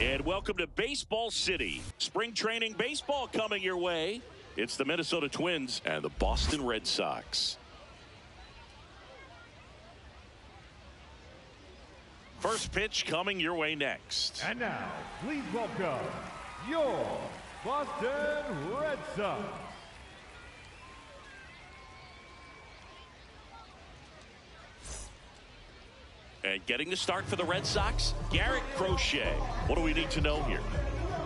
And welcome to Baseball City. Spring training baseball coming your way. It's the Minnesota Twins and the Boston Red Sox. First pitch coming your way next. And now, please welcome your Boston Red Sox. And getting the start for the Red Sox, Garrett Crochet. What do we need to know here?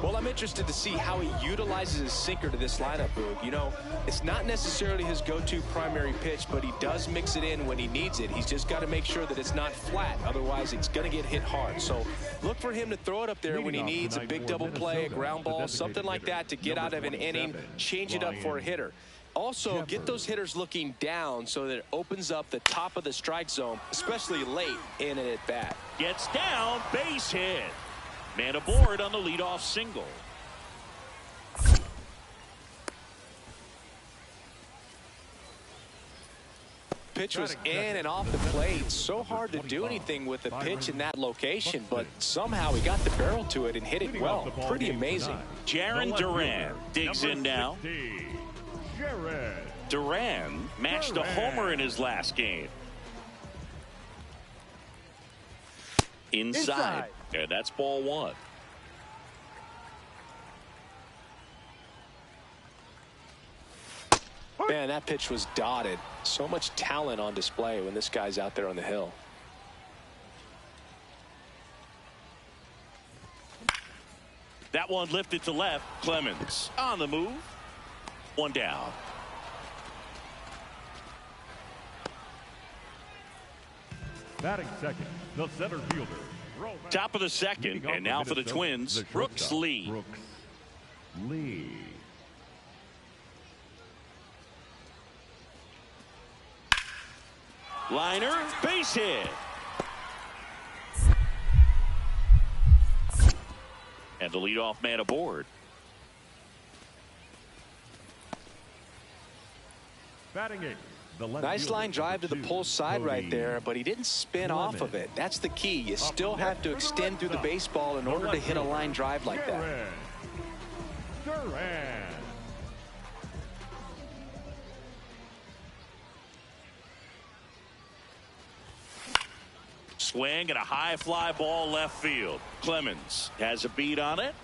Well, I'm interested to see how he utilizes his sinker to this lineup, Boog. You know, it's not necessarily his go-to primary pitch, but he does mix it in when he needs it. He's just got to make sure that it's not flat. Otherwise, it's going to get hit hard. So look for him to throw it up there when he needs a big double play, a ground ball, something like that to get out of an inning, change it up for a hitter. Also, get those hitters looking down so that it opens up the top of the strike zone, especially late in an at-bat. Gets down, base hit. Man aboard on the leadoff single. Pitch was in and off the plate. So hard to do anything with the pitch in that location, but somehow he got the barrel to it and hit it well. Pretty amazing. Jarren Duran digs in now. Duran matched a homer in his last game. Inside. And that's ball one. Man, that pitch was dotted. So much talent on display when this guy's out there on the hill. That one lifted to left. Clemens on the move. One down. Batting second, the center fielder. Top of the second, and now for the Twins, Brooks Lee. Liner, base hit. And the leadoff man aboard. Batting eight. Nice line drive to the pull side right there, but he didn't spin off of it. That's the key. You still have to extend through the baseball in order to hit a line drive like that. Duran. Swing and a high fly ball left field. Clemens has a beat on it.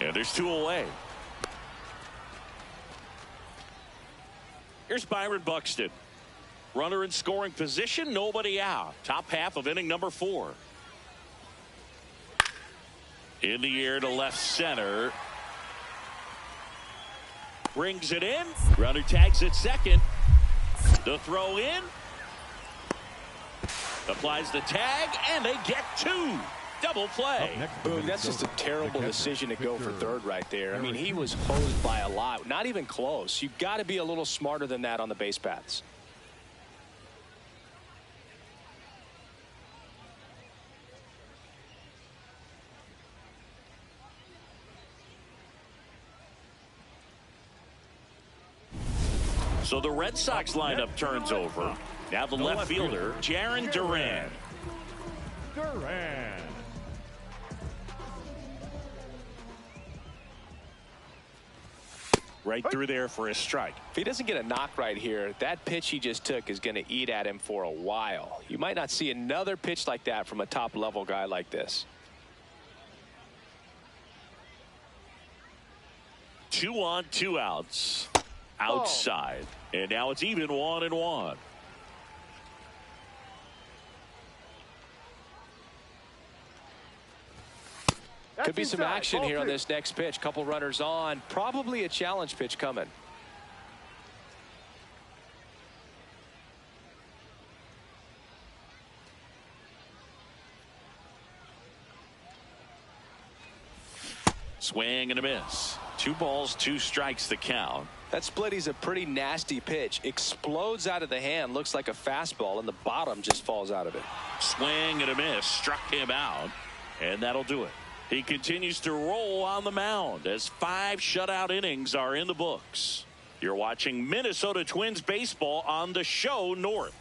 And there's two away. Here's Byron Buxton. Runner in scoring position, nobody out. Top half of inning number 4. In the air to left center. Brings it in. Runner tags at second. The throw in. Applies the tag, and they get 2. Double play. Boom, that's just a terrible decision to go for third right there. I mean, he was hosed by a lot. Not even close. You've got to be a little smarter than that on the base paths. So the Red Sox lineup turns over. Now the left fielder, Jarren Duran. Right through there for a strike. If he doesn't get a knock right here, that pitch he just took is going to eat at him for a while. You might not see another pitch like that from a top-level guy like this. 2 on, 2 outs. Outside. And now it's even 1-1. Could be some action here on this next pitch. Couple runners on. Probably a challenge pitch coming. Swing and a miss. 2 balls, 2 strikes the count. That splitty's a pretty nasty pitch. Explodes out of the hand. Looks like a fastball, and the bottom just falls out of it. Swing and a miss. Struck him out. And that'll do it. He continues to roll on the mound as 5 shutout innings are in the books. You're watching Minnesota Twins baseball on the show North.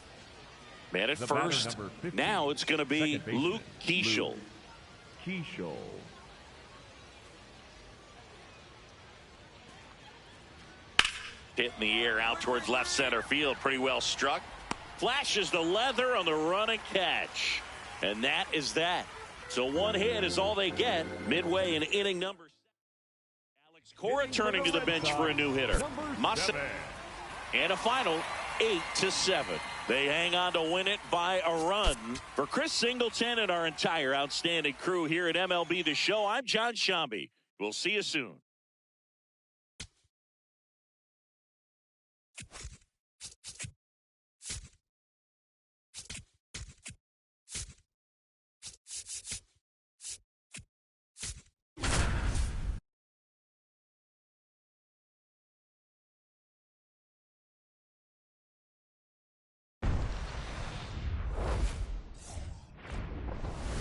Man at first. Now it's going to be Luke Keeschel. Hit in the air out towards left center field. Pretty well struck. Flashes the leather on the run and catch. And that is that. So 1 hit is all they get midway in inning number 7. Alex Cora turning to the bench for a new hitter. And a final 8-7. They hang on to win it by a run. For Chris Singleton and our entire outstanding crew here at MLB The Show, I'm John Shambi. We'll see you soon.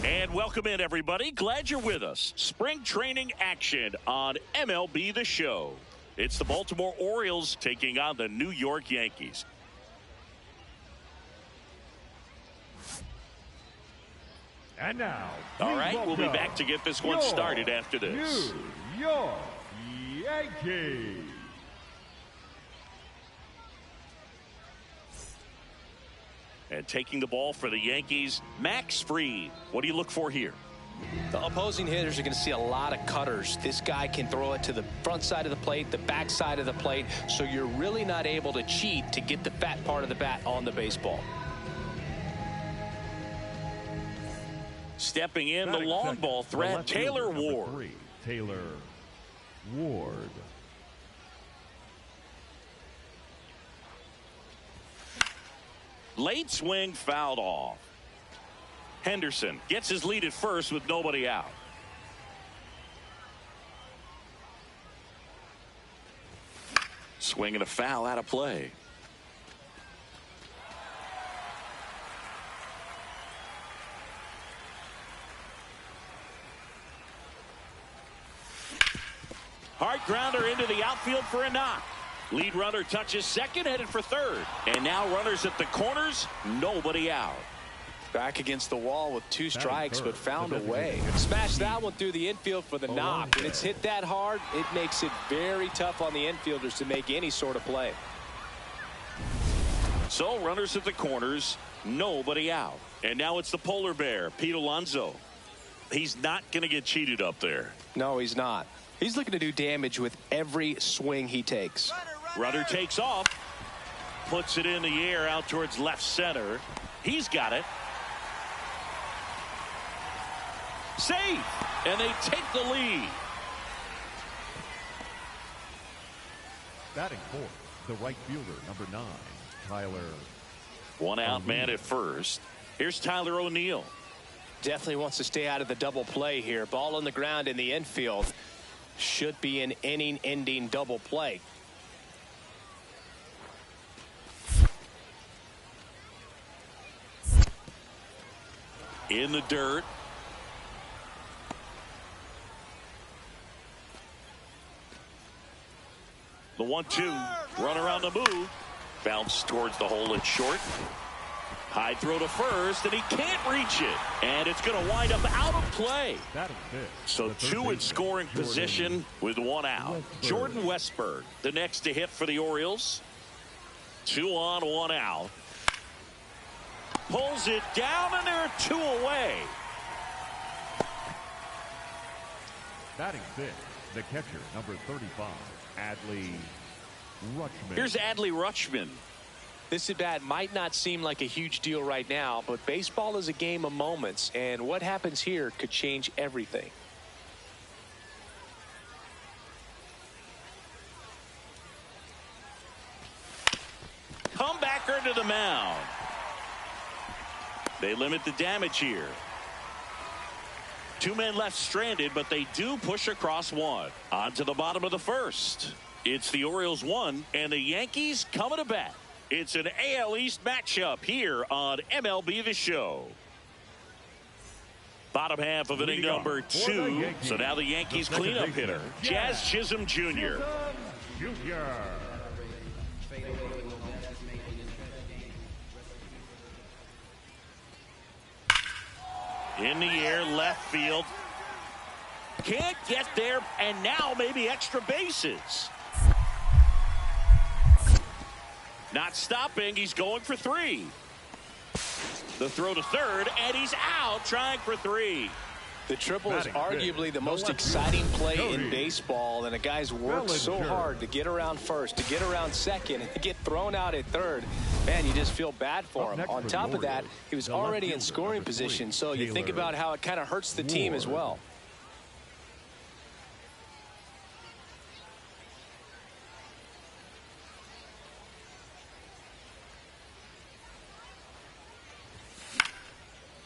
And welcome in, everybody. Glad you're with us. Spring training action on MLB The Show. It's the Baltimore Orioles taking on the New York Yankees. And now, all right, we'll be back to get this one started after this. New York Yankees. And taking the ball for the Yankees, Max Fried. What do you look for here? The opposing hitters are going to see a lot of cutters. This guy can throw it to the front side of the plate, the back side of the plate, so you're really not able to cheat to get the fat part of the bat on the baseball. Stepping in, the long ball threat, Taylor Ward. Taylor Ward. Late swing fouled off. Henderson gets his lead at first with nobody out. Swing and a foul out of play. Hard grounder into the outfield for a knock. Lead runner touches second, headed for third. And now runners at the corners, nobody out. Back against the wall with 2 strikes, but found a way. Smashed that one through the infield for the knock. When it's hit that hard, it makes it very tough on the infielders to make any sort of play. So runners at the corners, nobody out. And now it's the polar bear, Pete Alonso. He's not going to get cheated up there. No, he's not. He's looking to do damage with every swing he takes. Runner takes off, puts it in the air out towards left center. He's got it. Safe, and they take the lead. Batting fourth, the right fielder, number 9, Tyler. One out man at first. Here's Tyler O'Neill. Definitely wants to stay out of the double play here. Ball on the ground in the infield. Should be an inning-ending double play. In the dirt. The 1-2. Run around the move. Bounce towards the hole at short. High throw to first, and he can't reach it. And it's going to wind up out of play. So 2 in scoring position with 1 out. Jordan Westburg, the next to hit for the Orioles. 2 on, 1 out. Pulls it down, and there are 2 away. Batting fifth, the catcher, number 35, Adley Rutschman. Here's Adley Rutschman. This at bat might not seem like a huge deal right now, but baseball is a game of moments, and what happens here could change everything. Comebacker to the mound. They limit the damage here. Two men left stranded, but they do push across one. On to the bottom of the first. It's the Orioles 1 and the Yankees coming to bat. It's an AL East matchup here on MLB The Show. Bottom half of inning number 2. So now the Yankees cleanup hitter, Jazz Chisholm Jr. In the air, left field. Can't get there, and now maybe extra bases. Not stopping, he's going for 3. The throw to third, and he's out trying for 3. The triple is arguably the most exciting play in baseball, and a guy's worked so hard to get around first, to get around second, and to get thrown out at third. Man, you just feel bad for him. On top of that, he was already in scoring position, so you think about how it kind of hurts the team as well.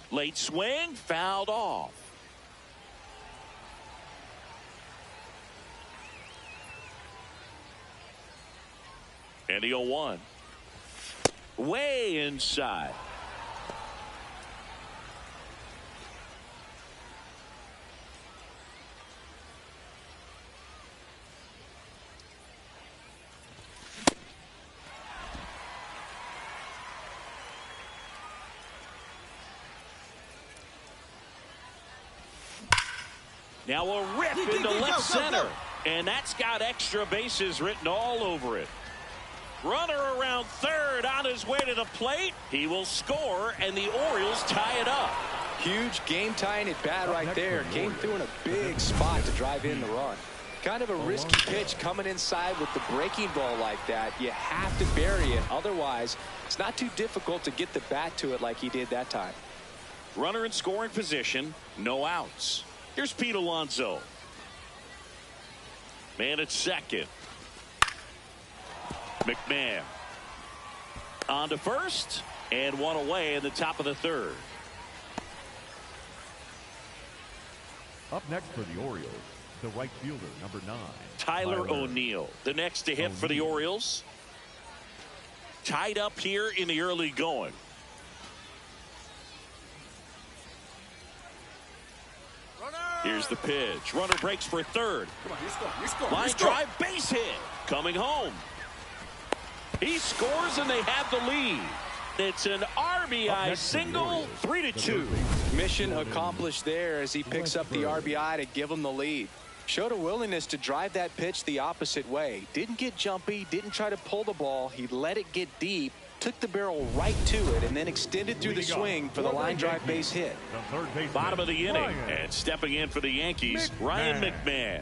Late swing, fouled off. And the 0-1. Way inside. Now a rip into left center. And that's got extra bases written all over it. Runner around third on his way to the plate. He will score, and the Orioles tie it up. Huge game-tying at bat right there. Came through in a big spot to drive in the run. Kind of a risky pitch coming inside with the breaking ball like that. You have to bury it. Otherwise, it's not too difficult to get the bat to it like he did that time. Runner in scoring position. No outs. Here's Pete Alonso. Man at second. McMahon. On to first. And one away in the top of the third. Up next for the Orioles, the right fielder, number 9. Tyler O'Neill. The next to hit for the Orioles. Tied up here in the early going. Here's the pitch. Runner breaks for third. Line drive, base hit. Coming home. He scores and they have the lead. It's an RBI single, 3-2. Mission accomplished there as he picks up the RBI to give him the lead. Showed a willingness to drive that pitch the opposite way. Didn't get jumpy, didn't try to pull the ball. He let it get deep, took the barrel right to it, and then extended through the swing for the line drive base hit. Bottom of the inning, and stepping in for the Yankees, Ryan McMahon.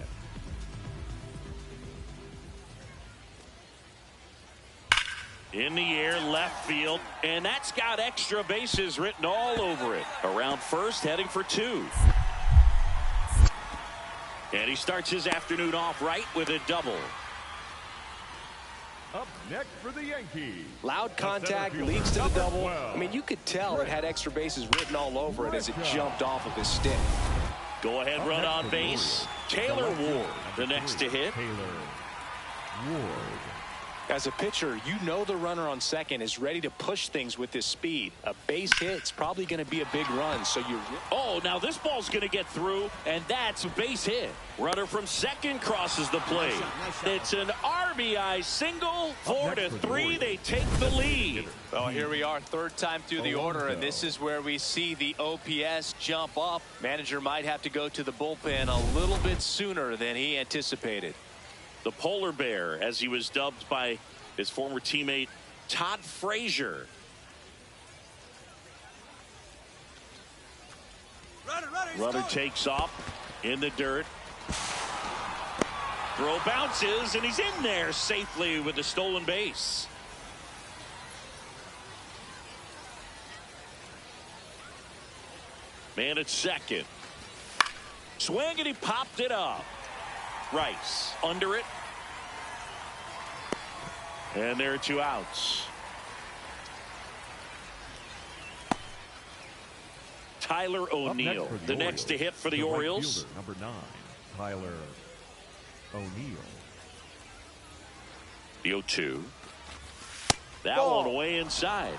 In the air, left field, and that's got extra bases written all over it. Around first, heading for 2. And he starts his afternoon off right with a double. Up next for the Yankees. Loud contact leads to the double. I mean, you could tell it had extra bases written all over it as it jumped off of his stick. Go ahead, run on base. Taylor Ward, the next to hit. As a pitcher, you know the runner on second is ready to push things with his speed. A base hit's probably going to be a big run, so you... Oh, now this ball's going to get through, and that's a base hit. Runner from second crosses the plate. It's an RBI single, 4-3. They take the lead. Well, here we are, third time through the order, and this is where we see the OPS jump up. Manager might have to go to the bullpen a little bit sooner than he anticipated. The polar bear, as he was dubbed by his former teammate Todd Frazier. Runner takes off in the dirt. Throw bounces, and he's in there safely with the stolen base. Man at second. Swing, and he popped it up. Rice under it. And there are 2 outs. Tyler O'Neill, the next to hit for the Orioles. Right fielder, number 9, Tyler O'Neill. The 0-2. That one way inside.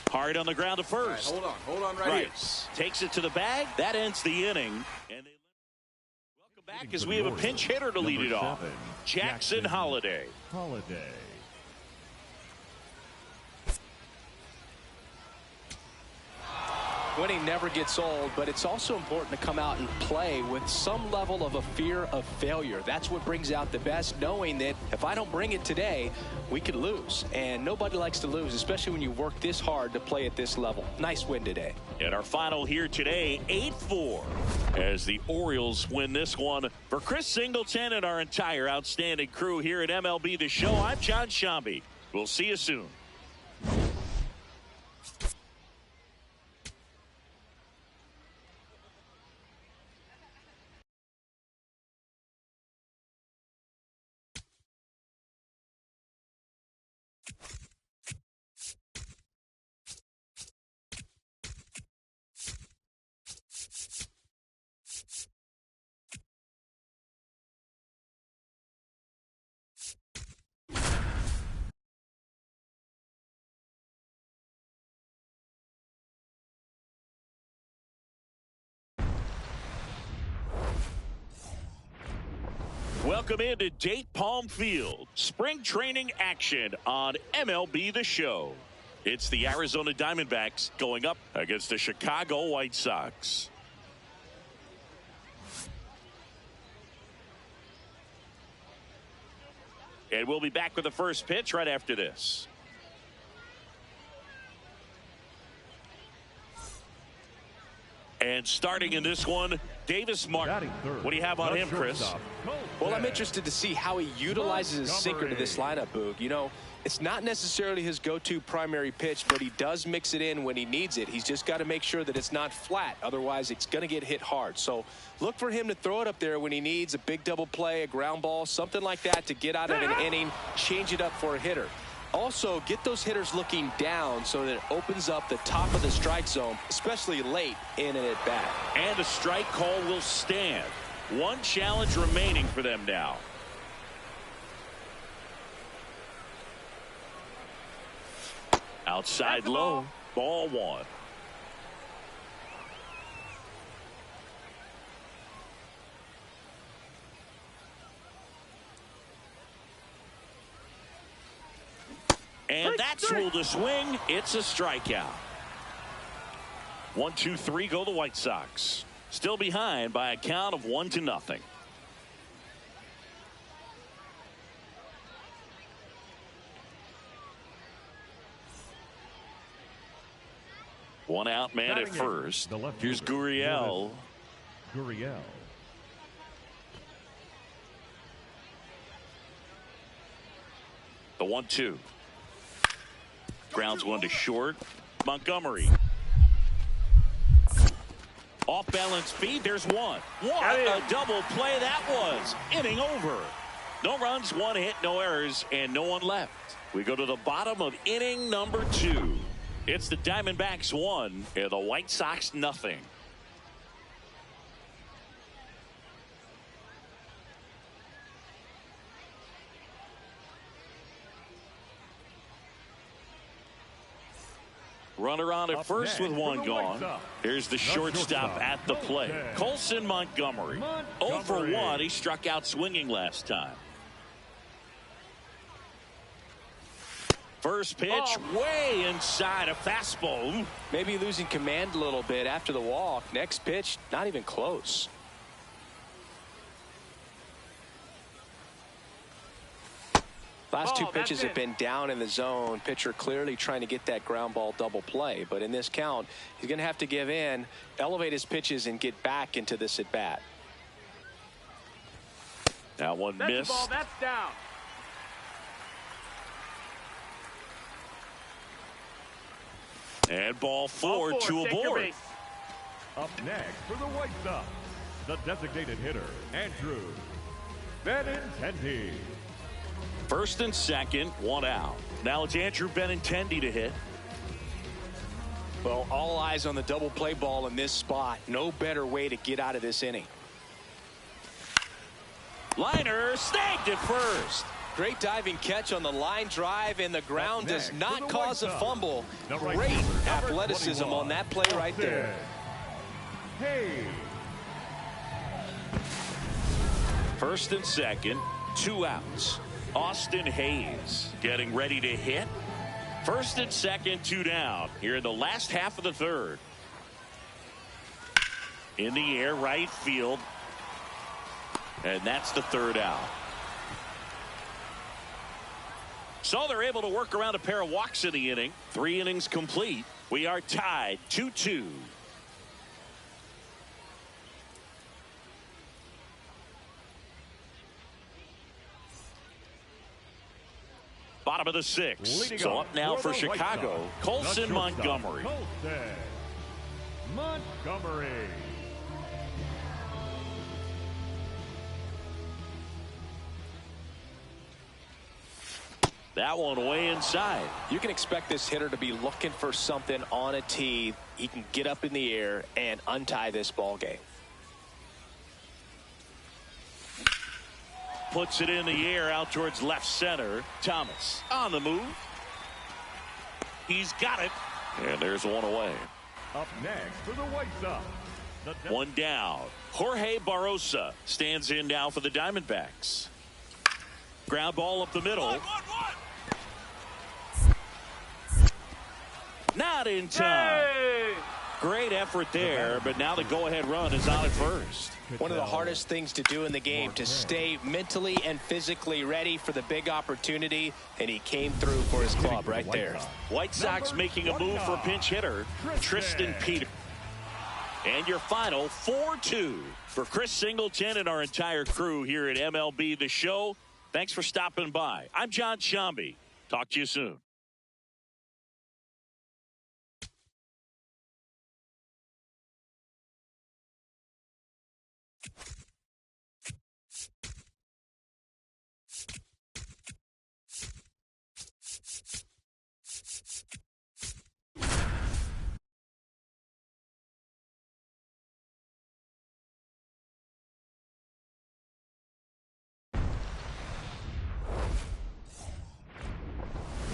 Hard on the ground to first. Right, hold on right Rice takes it to the bag. That ends the inning. And welcome back as we have a pinch hitter to lead it off. Jackson Holliday. Winning never gets old, but it's also important to come out and play with some level of a fear of failure. That's what brings out the best, knowing that if I don't bring it today, we could lose. And nobody likes to lose, especially when you work this hard to play at this level. Nice win today. And our final here today, 8-4, as the Orioles win this one. For Chris Singleton and our entire outstanding crew here at MLB The Show, I'm John Shambi. We'll see you soon. Welcome into Date Palm Field. Spring training action on MLB The Show. It's the Arizona Diamondbacks going up against the Chicago White Sox. And we'll be back with the first pitch right after this. And starting in this one, Davis Martin. What do you have on him, Chris? Well, I'm interested to see how he utilizes his sinker to this lineup, Boog. You know, it's not necessarily his go-to primary pitch, but he does mix it in when he needs it. He's just got to make sure that it's not flat. Otherwise, it's going to get hit hard. So look for him to throw it up there when he needs a big double play, a ground ball, something like that to get out of an inning, change it up for a hitter. Also, get those hitters looking down so that it opens up the top of the strike zone, especially late in an at-bat. And a strike call will stand. One challenge remaining for them now. Outside low, ball 1. And that's ruled a swing. It's a strikeout. 1-2-3 go the White Sox. Still behind by a count of 1-0. One out man at first. Here's Gurriel. The 1-2. Grounds one to short. Montgomery. Off balance feed. There's one. What a double play that was. Inning over. No runs, 1 hit, no errors, and no one left. We go to the bottom of inning number 2. It's the Diamondbacks 1 and the White Sox nothing. Runner on at first with one gone. Here's the shortstop at the plate. Colson Montgomery. 0 for 1. He struck out swinging last time. First pitch way inside, a fastball. Maybe losing command a little bit after the walk. Next pitch, not even close. Last two pitches have been down in the zone. Pitcher clearly trying to get that ground ball double play. But in this count, he's going to have to give in, elevate his pitches, and get back into this at bat. That one missed. Ball, that's down. And ball four, two aboard. Up next for the White Sox, the designated hitter, Andrew Benintendi. First and second, one out. Now it's Andrew Benintendi to hit. Well, all eyes on the double play ball in this spot. No better way to get out of this inning. Liner snagged at first. Great diving catch on the line drive, and the ground does not cause a fumble. Great athleticism on that play right there. Hey. First and second, two outs. Austin Hayes getting ready to hit. First and second, two down here in the last half of the third. In the air, right field. And that's the third out. So they're able to work around a pair of walks in the inning. 3 innings complete. We are tied 2-2. Bottom of the 6th. So up now for Chicago, Colson Montgomery. Montgomery. That one way inside. You can expect this hitter to be looking for something on a tee. He can get up in the air and untie this ball game. Puts it in the air out towards left center. Thomas on the move. He's got it. And there's one away. Up next for the White Sox. One down. Jorge Barrosa stands in now for the Diamondbacks. Ground ball up the middle. Not in time. Hey! Great effort there, but now the go-ahead run is on at first. One of the hardest things to do in the game, to stay mentally and physically ready for the big opportunity, and he came through for his club right there. White Sox making a move for pinch hitter Tristan Peter. And your final 4-2 for Chris Singleton and our entire crew here at MLB The Show. Thanks for stopping by. I'm John Shambi. Talk to you soon.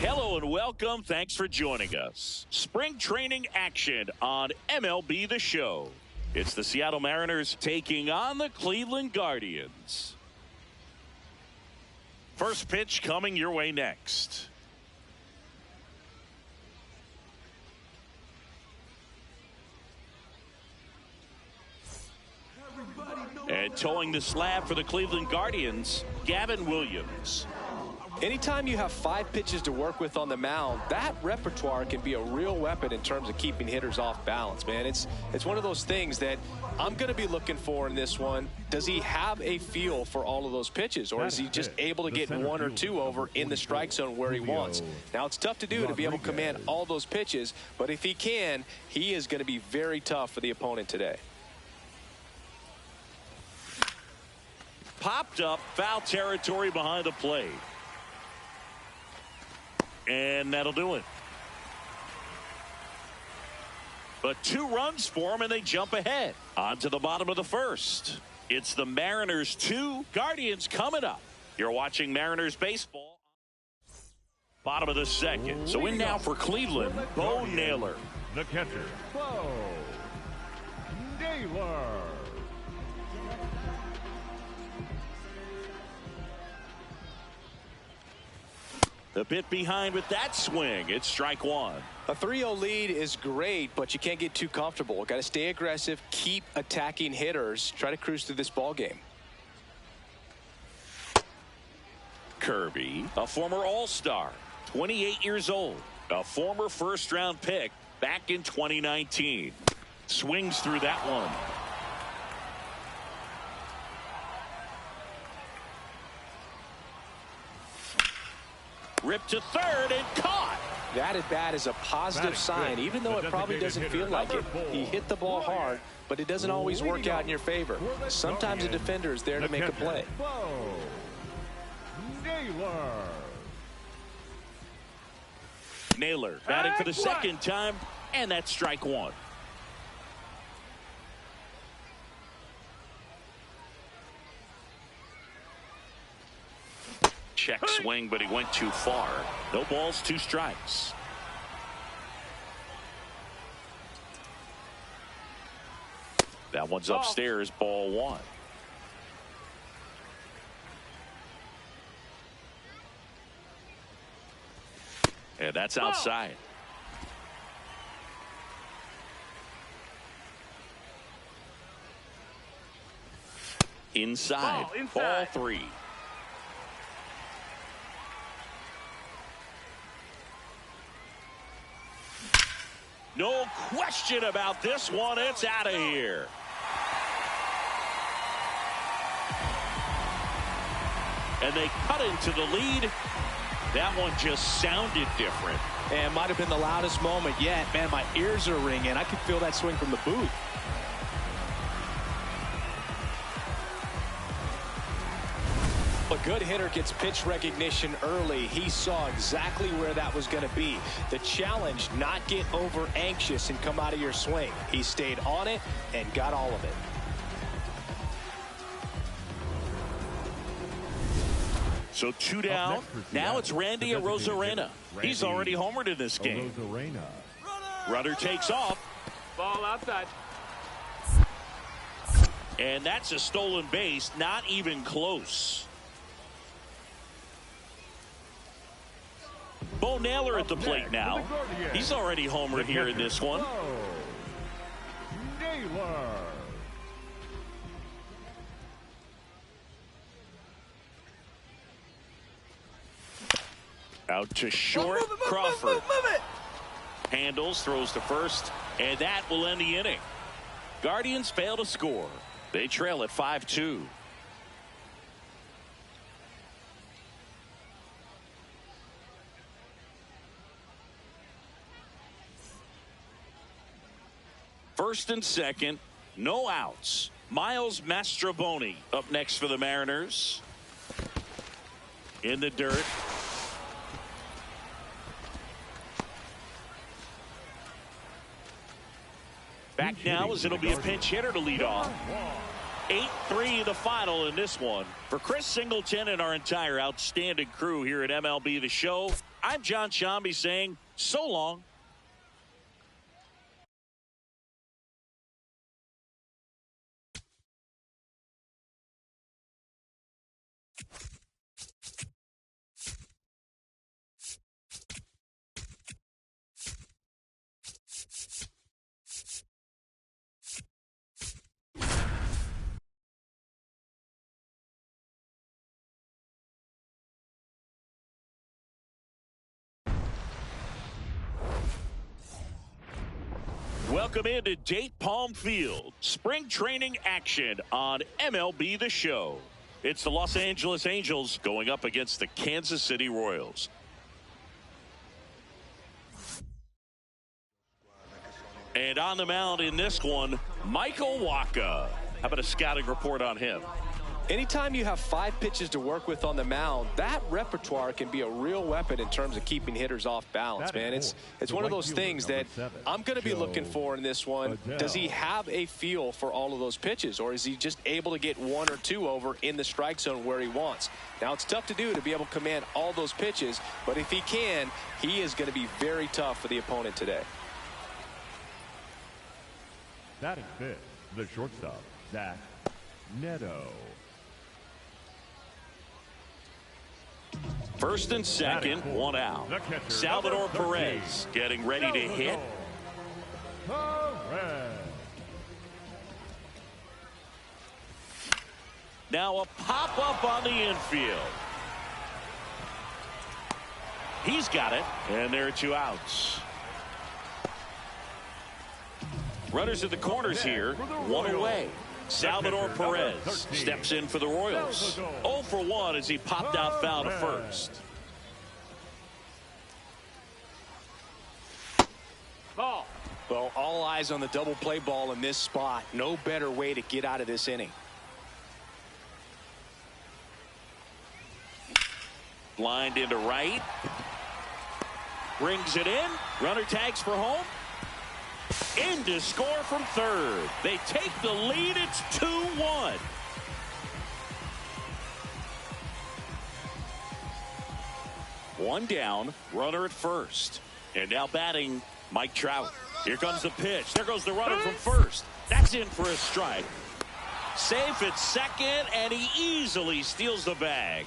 Hello and welcome. Thanks for joining us. Spring training action on MLB The Show. It's the Seattle Mariners taking on the Cleveland Guardians. First pitch coming your way next. And towing the slab for the Cleveland Guardians, Gavin Williams. Anytime you have 5 pitches to work with on the mound, that repertoire can be a real weapon in terms of keeping hitters off balance, man. It's one of those things that I'm going to be looking for in this one. Does he have a feel for all of those pitches, or is he just able to get 1 or 2 over in the strike zone where he wants? Now, it's tough to do to be able to command all those pitches, but if he can, he is going to be very tough for the opponent today. Popped up, foul territory behind the plate. And that'll do it. But 2 runs for them, and they jump ahead. On to the bottom of the first. It's the Mariners 2, Guardians coming up. You're watching Mariners baseball. Bottom of the second. So in now for Cleveland, Bo Naylor. The catcher, Bo Naylor. A bit behind with that swing. It's strike 1. A 3-0 lead is great, but you can't get too comfortable. Got to stay aggressive, keep attacking hitters, try to cruise through this ball game. Kirby, a former All-Star, 28 years old, a former first-round pick back in 2019. Swings through that one. Ripped to third and caught. That at bat is a positive sign, even though it probably doesn't feel like it. He hit the ball hard, but it doesn't always work out in your favor. Sometimes a defender is there to make a play. Naylor batting for the second time, and that's strike one. Check swing, but he went too far. No balls, 2 strikes. That one's upstairs, ball 1. And that's outside. Inside. Ball 3. No question about this one. It's out of here. And they cut into the lead. That one just sounded different. And might have been the loudest moment yet. Man, my ears are ringing. I could feel that swing from the booth. A good hitter gets pitch recognition early. He saw exactly where that was going to be. The challenge, not get over anxious and come out of your swing. He stayed on it and got all of it. So 2 down. Now it's Randy Arozarena. He's already homered in this game. Runner takes off. Ball outside. And that's a stolen base. Not even close. Bo Naylor at the plate now. He's already homered here in this one. Out to short. Crawford Move it. handles, throws to first, and that will end the inning. Guardians fail to score. They trail at 5-2. First and second, no outs. Miles Mastrobuoni up next for the Mariners. In the dirt. Back now as it'll be a pinch hitter to lead off. 8-3 the final in this one. For Chris Singleton and our entire outstanding crew here at MLB The Show, I'm John Shambi saying so long. Welcome into Date Palm Field. Spring training action on MLB The Show. It's the Los Angeles Angels going up against the Kansas City Royals. And on the mound in this one, Michael Wacha. How about a scouting report on him? Anytime you have 5 pitches to work with on the mound, that repertoire can be a real weapon in terms of keeping hitters off balance, man. It's one of those things that I'm going to be looking for in this one. Does he have a feel for all of those pitches, or is he just able to get 1 or 2 over in the strike zone where he wants? Now, it's tough to do to be able to command all those pitches, but if he can, he is going to be very tough for the opponent today. That is fifth, the shortstop, Zach Neto. First and second, 1 out. Salvador Perez getting ready to hit. Now a pop-up on the infield. He's got it, and there are 2 outs. Runners at the corners here, 1 away. Salvador Perez steps in for the Royals. 0 for 1 as he popped out foul to first. Ball. Well, all eyes on the double play ball in this spot. No better way to get out of this inning. Lined into right. Brings it in. Runner tags for home. In to score from third. They take the lead. It's 2-1. One down. Runner at first. And now batting Mike Trout. Here comes the pitch. There goes the runner from first. That's in for a strike. Safe at second, and he easily steals the bag.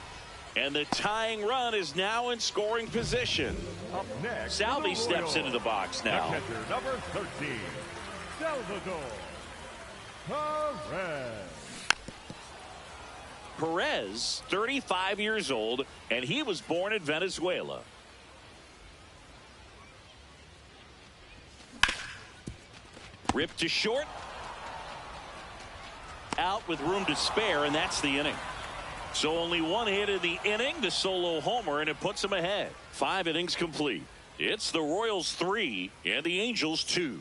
And the tying run is now in scoring position. Up next, Salvi steps into the box now. The catcher, number 13, Salvador Perez. Perez, 35 years old, and he was born in Venezuela. Ripped to short. Out with room to spare, and that's the inning. So only 1 hit in the inning, the solo homer, and it puts him ahead. 5 innings complete. It's the Royals 3 and the Angels 2.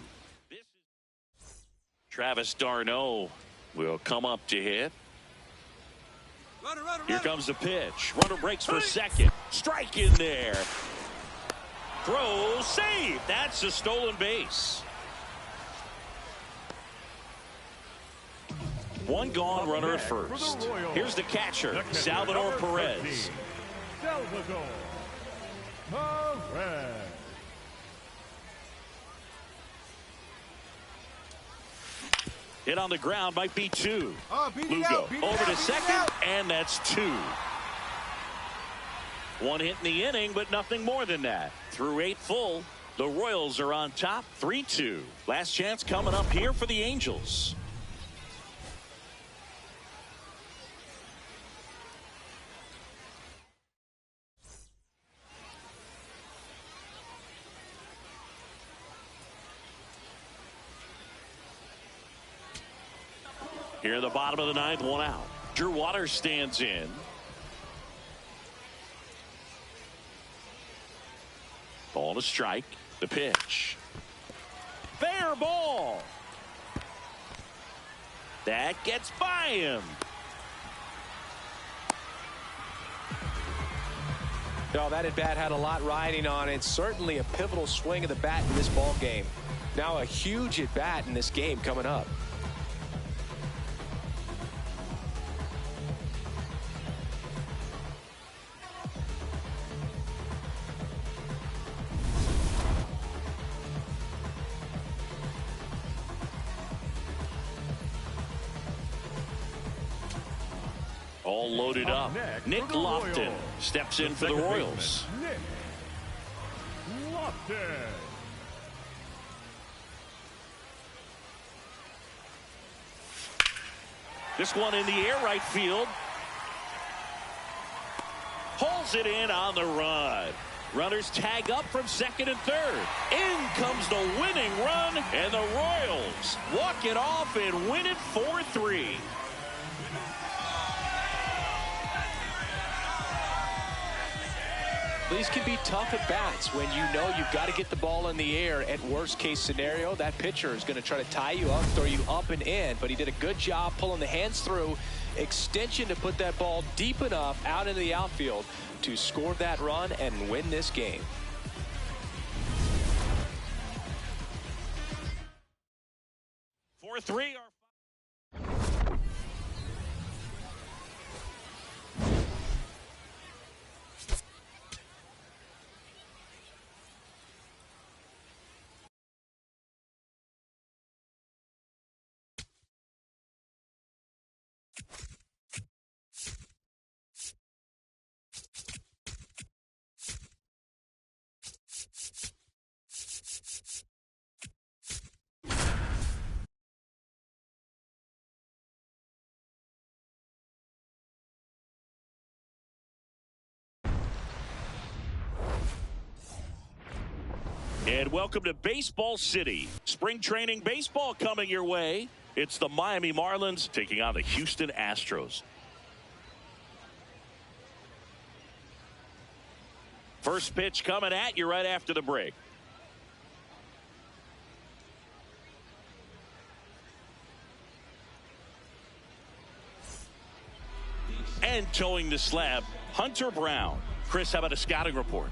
Travis d'Arnaud will come up to hit. Here comes the pitch. Runner breaks for second. Strike in there. Throw, save. That's a stolen base. 1 gone, runner at first. Here's the catcher, Salvador Perez. Salvador Perez. Hit on the ground, might be 2. Lugo over to second, and that's 2. 1 hit in the inning, but nothing more than that. Through 8 full, the Royals are on top, 3-2. Last chance coming up here for the Angels. Here in the bottom of the 9th, 1 out. Drew Waters stands in. Ball to strike. The pitch. Fair ball. That gets by him. No, that at bat had a lot riding on it. Certainly a pivotal swing of the bat in this ball game. Now a huge at bat in this game coming up. All loaded up. Nick Lofton steps in for the Royals. Nick Lofton. This one in the air, right field. Pulls it in on the run. Runners tag up from second and third. In comes the winning run, and the Royals walk it off and win it 4-3. These can be tough at bats when you know you've got to get the ball in the air. At worst case scenario, that pitcher is going to try to tie you up, throw you up and in, but he did a good job pulling the hands through, extension to put that ball deep enough out into the outfield to score that run and win this game. For 3. And welcome to Baseball City. Spring training baseball coming your way. It's the Miami Marlins taking on the Houston Astros. First pitch coming at you right after the break. And towing the slab, Hunter Brown. Chris, how about a scouting report?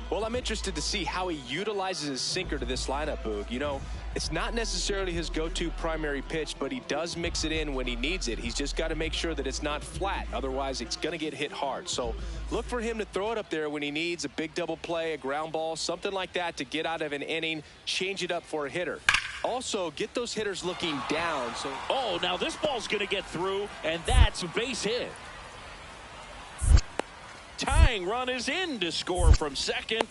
Well, I'm interested to see how he utilizes his sinker to this lineup, Boog. You know, it's not necessarily his go-to primary pitch, but he does mix it in when he needs it. He's just got to make sure that it's not flat. Otherwise, it's going to get hit hard. So look for him to throw it up there when he needs a big double play, a ground ball, something like that to get out of an inning, change it up for a hitter. Also, get those hitters looking down. So, oh, now this ball's going to get through, and that's a base hit. Tying run is in to score from second.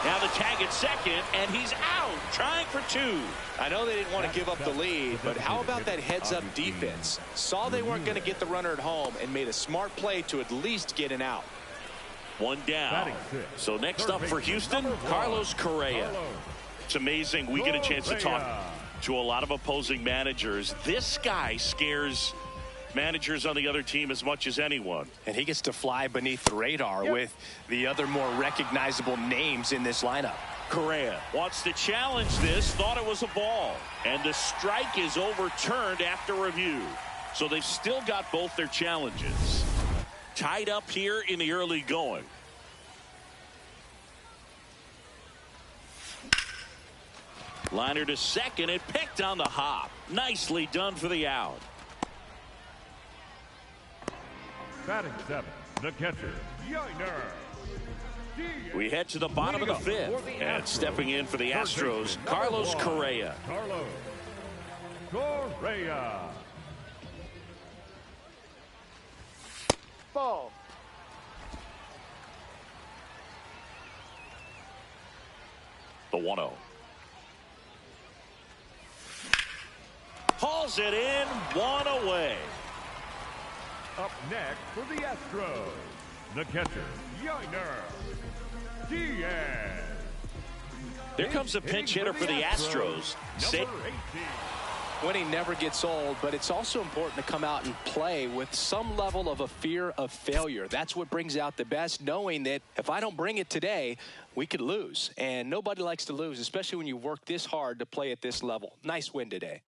Now the tag at second, and he's out, trying for two. I know they didn't want to give up the lead, but how about that heads-up defense? Saw they weren't going to get the runner at home and made a smart play to at least get an out. One down. So next up for Houston, Carlos Correa. It's amazing. We get a chance to talk to a lot of opposing managers. This guy scares managers on the other team as much as anyone. And he gets to fly beneath the radar with the other more recognizable names in this lineup. Correa wants to challenge this, thought it was a ball. And the strike is overturned after review. So they've still got both their challenges. Tied up here in the early going. Liner to second, it picked on the hop. Nicely done for the out. Batting seventh, the catcher, Yiner. We head to the bottom of the fifth. And stepping in for the Astros, Carlos Correa. Carlos Correa. Ball. The 1-0. Hauls it in, one away. Up next for the Astros, the catcher, Yiner Diaz. There comes a pinch hitter for the Astros. Number 18. Winning never gets old, but it's also important to come out and play with some level of a fear of failure. That's what brings out the best, knowing that if I don't bring it today, we could lose. And nobody likes to lose, especially when you work this hard to play at this level. Nice win today.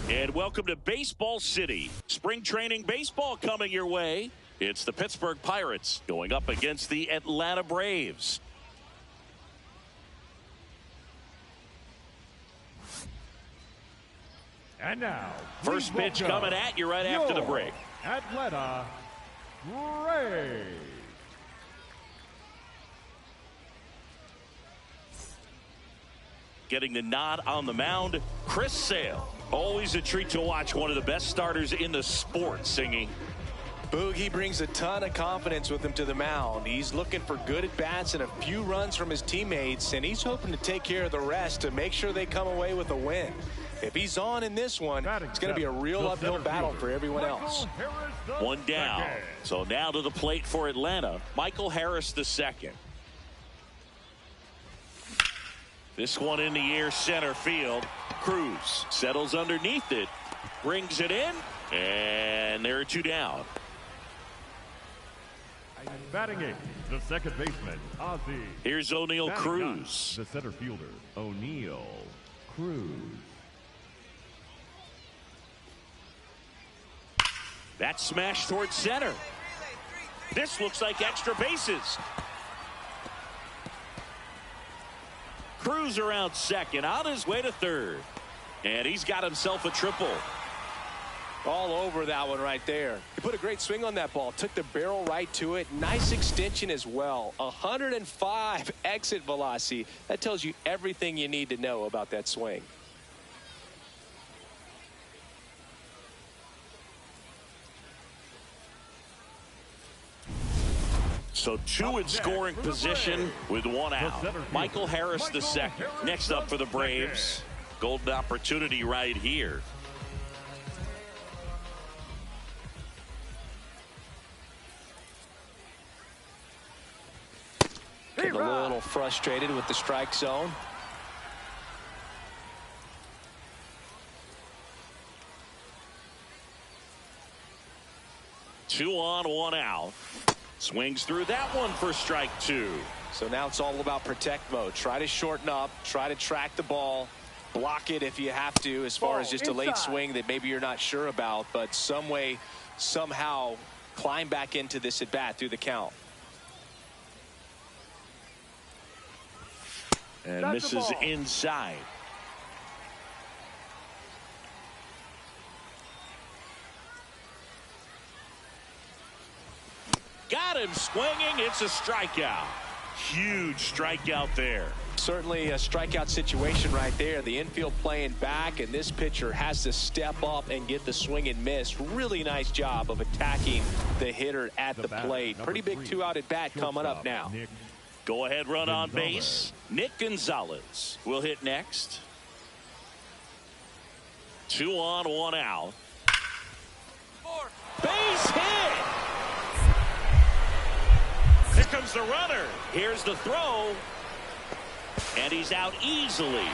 And welcome to Baseball City. Spring training baseball coming your way. It's the Pittsburgh Pirates going up against the Atlanta Braves. And now, first pitch coming at you right after the break. Atlanta Braves. Getting the nod on the mound, Chris Sale. Always a treat to watch one of the best starters in the sport singing. Boog, he brings a ton of confidence with him to the mound. He's looking for good at-bats and a few runs from his teammates, and he's hoping to take care of the rest to make sure they come away with a win. If he's on in this one, it's going to be a real uphill battle for everyone else. One down. So now to the plate for Atlanta, Michael Harris the second. This one in the air, center field. Cruz settles underneath it, brings it in, and there are two down. Batting eighth, the second baseman, Ozzie. Here's O'Neal Cruz. The center fielder, O'Neal Cruz. That smash towards center. This looks like extra bases. Cruz around second, on his way to third. And he's got himself a triple. All over that one right there. He put a great swing on that ball. Took the barrel right to it. Nice extension as well. 105 exit velocity. That tells you everything you need to know about that swing. So two in scoring position with one out. Michael Harris the second. Next up for the Braves. Golden opportunity right here. Getting a little frustrated with the strike zone. Two on, one out. Swings through that one for strike two. So now it's all about protect mode. Try to shorten up, try to track the ball, block it if you have to, as far as just a late swing that maybe you're not sure about, but some way, somehow climb back into this at bat through the count. And misses inside. Got him swinging. It's a strikeout. Huge strikeout there. Certainly a strikeout situation right there. The infield playing back, and this pitcher has to step up and get the swing and miss. Really nice job of attacking the hitter at the plate. Pretty big two-out at bat coming up now. Go ahead run on base. Nick Gonzalez will hit next. Two on, one out. Base hit. Here comes the runner. Here's the throw. And he's out easily.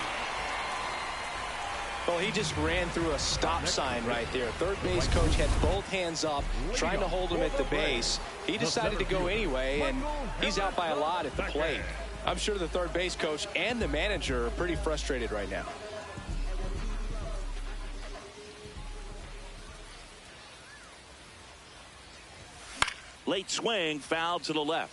Well, he just ran through a stop sign right there. Third base coach had both hands up, trying to hold him at the base. He decided to go anyway, and he's out by a lot at the plate. I'm sure the third base coach and the manager are pretty frustrated right now. Late swing, foul to the left.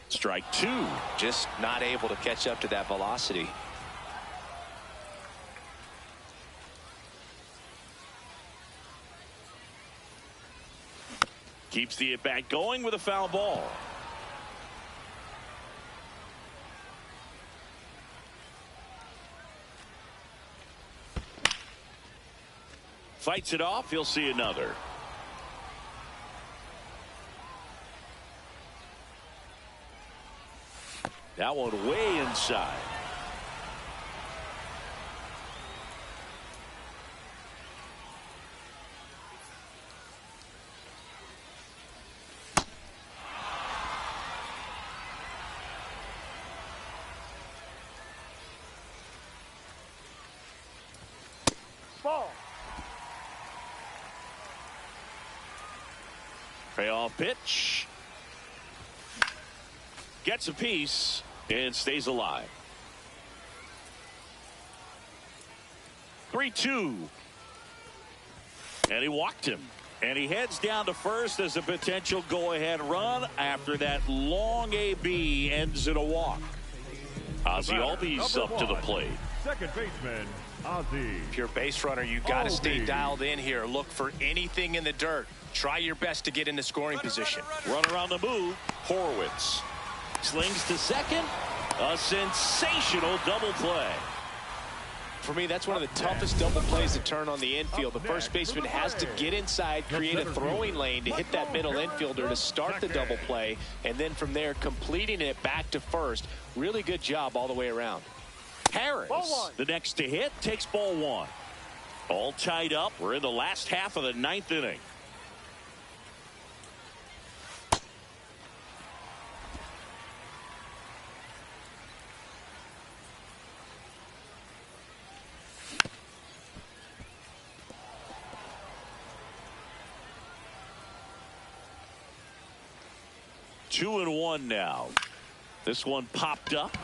Strike two. Just not able to catch up to that velocity. Keeps the at bat going with a foul ball. Fights it off. He'll see another. That one way inside. Ball. Payoff pitch. Gets a piece and stays alive. 3-2. And he walked him. And he heads down to first as a potential go-ahead run after that long AB ends in a walk. Ozzie Albies up to the plate. Second baseman, Ozzie. If you're a base runner, you got to stay dialed in here. Look for anything in the dirt. Try your best to get into scoring position. Runner on the move. Horwitz slings to second. A sensational double play. For me, that's one of the toughest double plays to turn on the infield. The first baseman has to get inside, create a throwing lane to hit that middle infielder to start the double play, and then from there completing it back to first. Really good job all the way around. Harris, the next to hit, takes ball one. All tied up. We're in the last half of the ninth inning. Two and one now. This one popped up.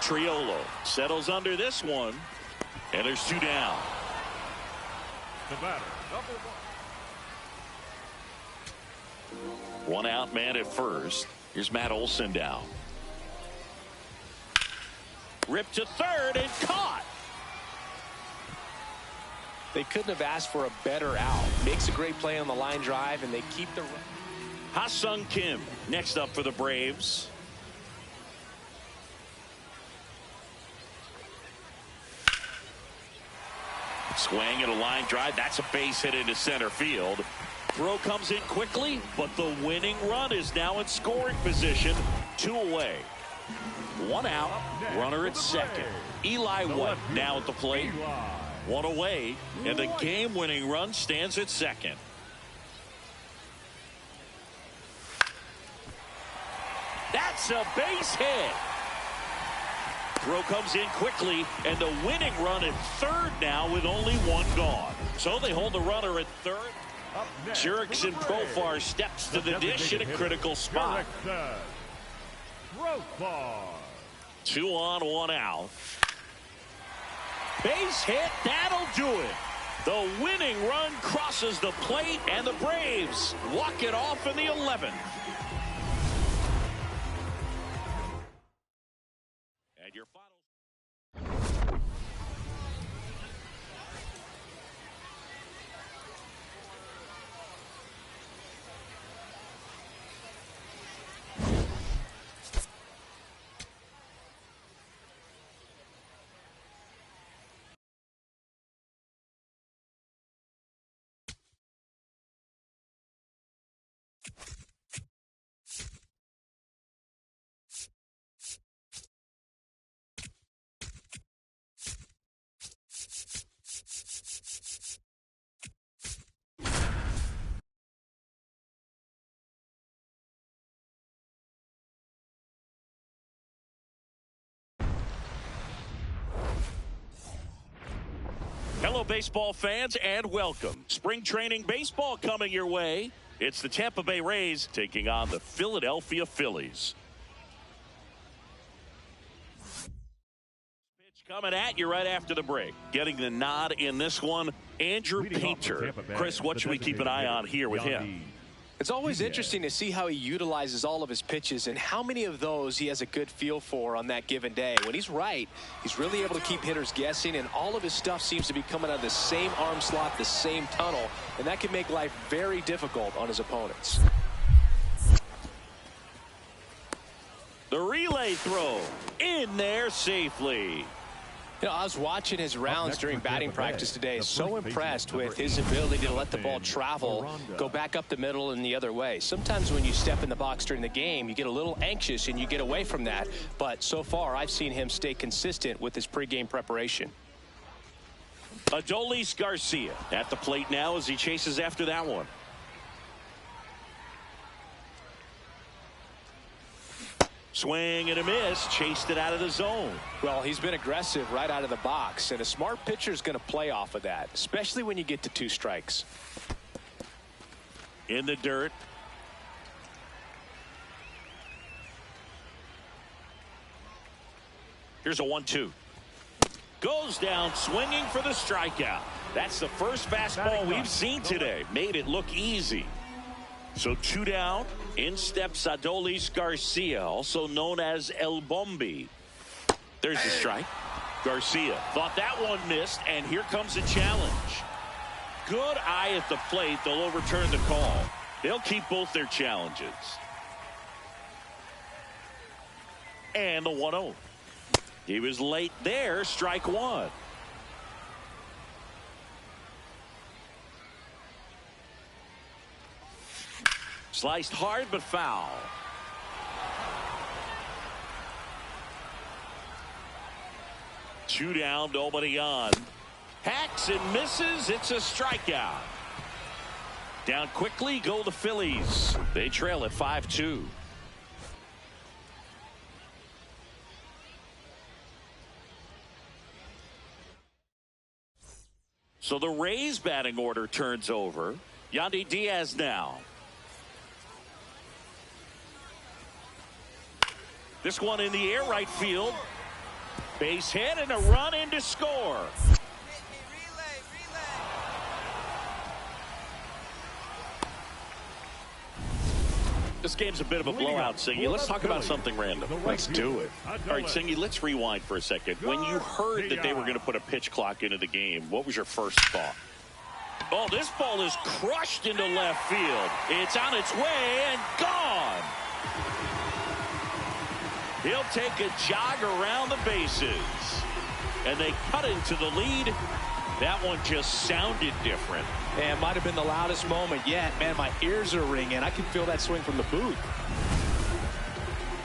Triolo settles under this one. And there's two down. The batter, number one out, man at first. Here's Matt Olson down. Ripped to third and caught. They couldn't have asked for a better out. Makes a great play on the line drive, and they keep the... Ha-Sung Kim next up for the Braves. Swing and a line drive. That's a base hit into center field. Throw comes in quickly, but the winning run is now in scoring position. 2 away. 1 out. Runner at second. Eli White now at the plate. 1 away, and the game-winning run stands at second. That's a base hit. Throw comes in quickly, and the winning run at third now with only 1 gone. So they hold the runner at third. Jurickson Profar steps to the dish in a critical spot. 2 on, 1 out. Base hit, that'll do it. The winning run crosses the plate, and the Braves walk it off in the 11th. And your final. Hello, baseball fans, and welcome. Spring training baseball coming your way. It's the Tampa Bay Rays taking on the Philadelphia Phillies. Pitch coming at you right after the break. Getting the nod in this one, Andrew Painter. Chris, what should we keep an eye on here with him? It's always interesting to see how he utilizes all of his pitches and how many of those he has a good feel for on that given day. When he's right, he's really able to keep hitters guessing, and all of his stuff seems to be coming out of the same arm slot, the same tunnel, and that can make life very difficult on his opponents. The relay throw in there safely. You know, I was watching his rounds during batting practice today. So impressed with his ability to let the ball travel, go back up the middle and the other way. Sometimes when you step in the box during the game, you get a little anxious and you get away from that. But so far, I've seen him stay consistent with his pregame preparation. Adolis Garcia at the plate now as he chases after that one. Swing and a miss, chased it out of the zone. Well, he's been aggressive right out of the box, and a smart pitcher is going to play off of that, especially when you get to 2 strikes. In the dirt. Here's a 1-2. Goes down swinging for the strikeout. That's the first fastball we've seen today. Made it look easy. So 2 down. In steps Adolis Garcia, also known as El Bombi. There's the strike. Garcia thought that one missed, and here comes a challenge. Good eye at the plate. They'll overturn the call. They'll keep both their challenges. And the 1-0. He was late there. Strike 1. Sliced hard but foul. Two down, nobody on. Hacks and misses. It's a strikeout. Down quickly go the Phillies. They trail at 5-2. So the Rays batting order turns over. Yandy Diaz now. This one in the air, right field. Base hit and a run in to score. This game's a bit of a blowout, Singy. Let's talk about something random. Let's do it. All right, Singy, let's rewind for a second. When you heard that they were going to put a pitch clock into the game, what was your first thought? Oh, this ball is crushed into left field. It's on its way and gone. He'll take a jog around the bases. And they cut into the lead. That one just sounded different. And it might have been the loudest moment yet. Man, my ears are ringing. I can feel that swing from the booth.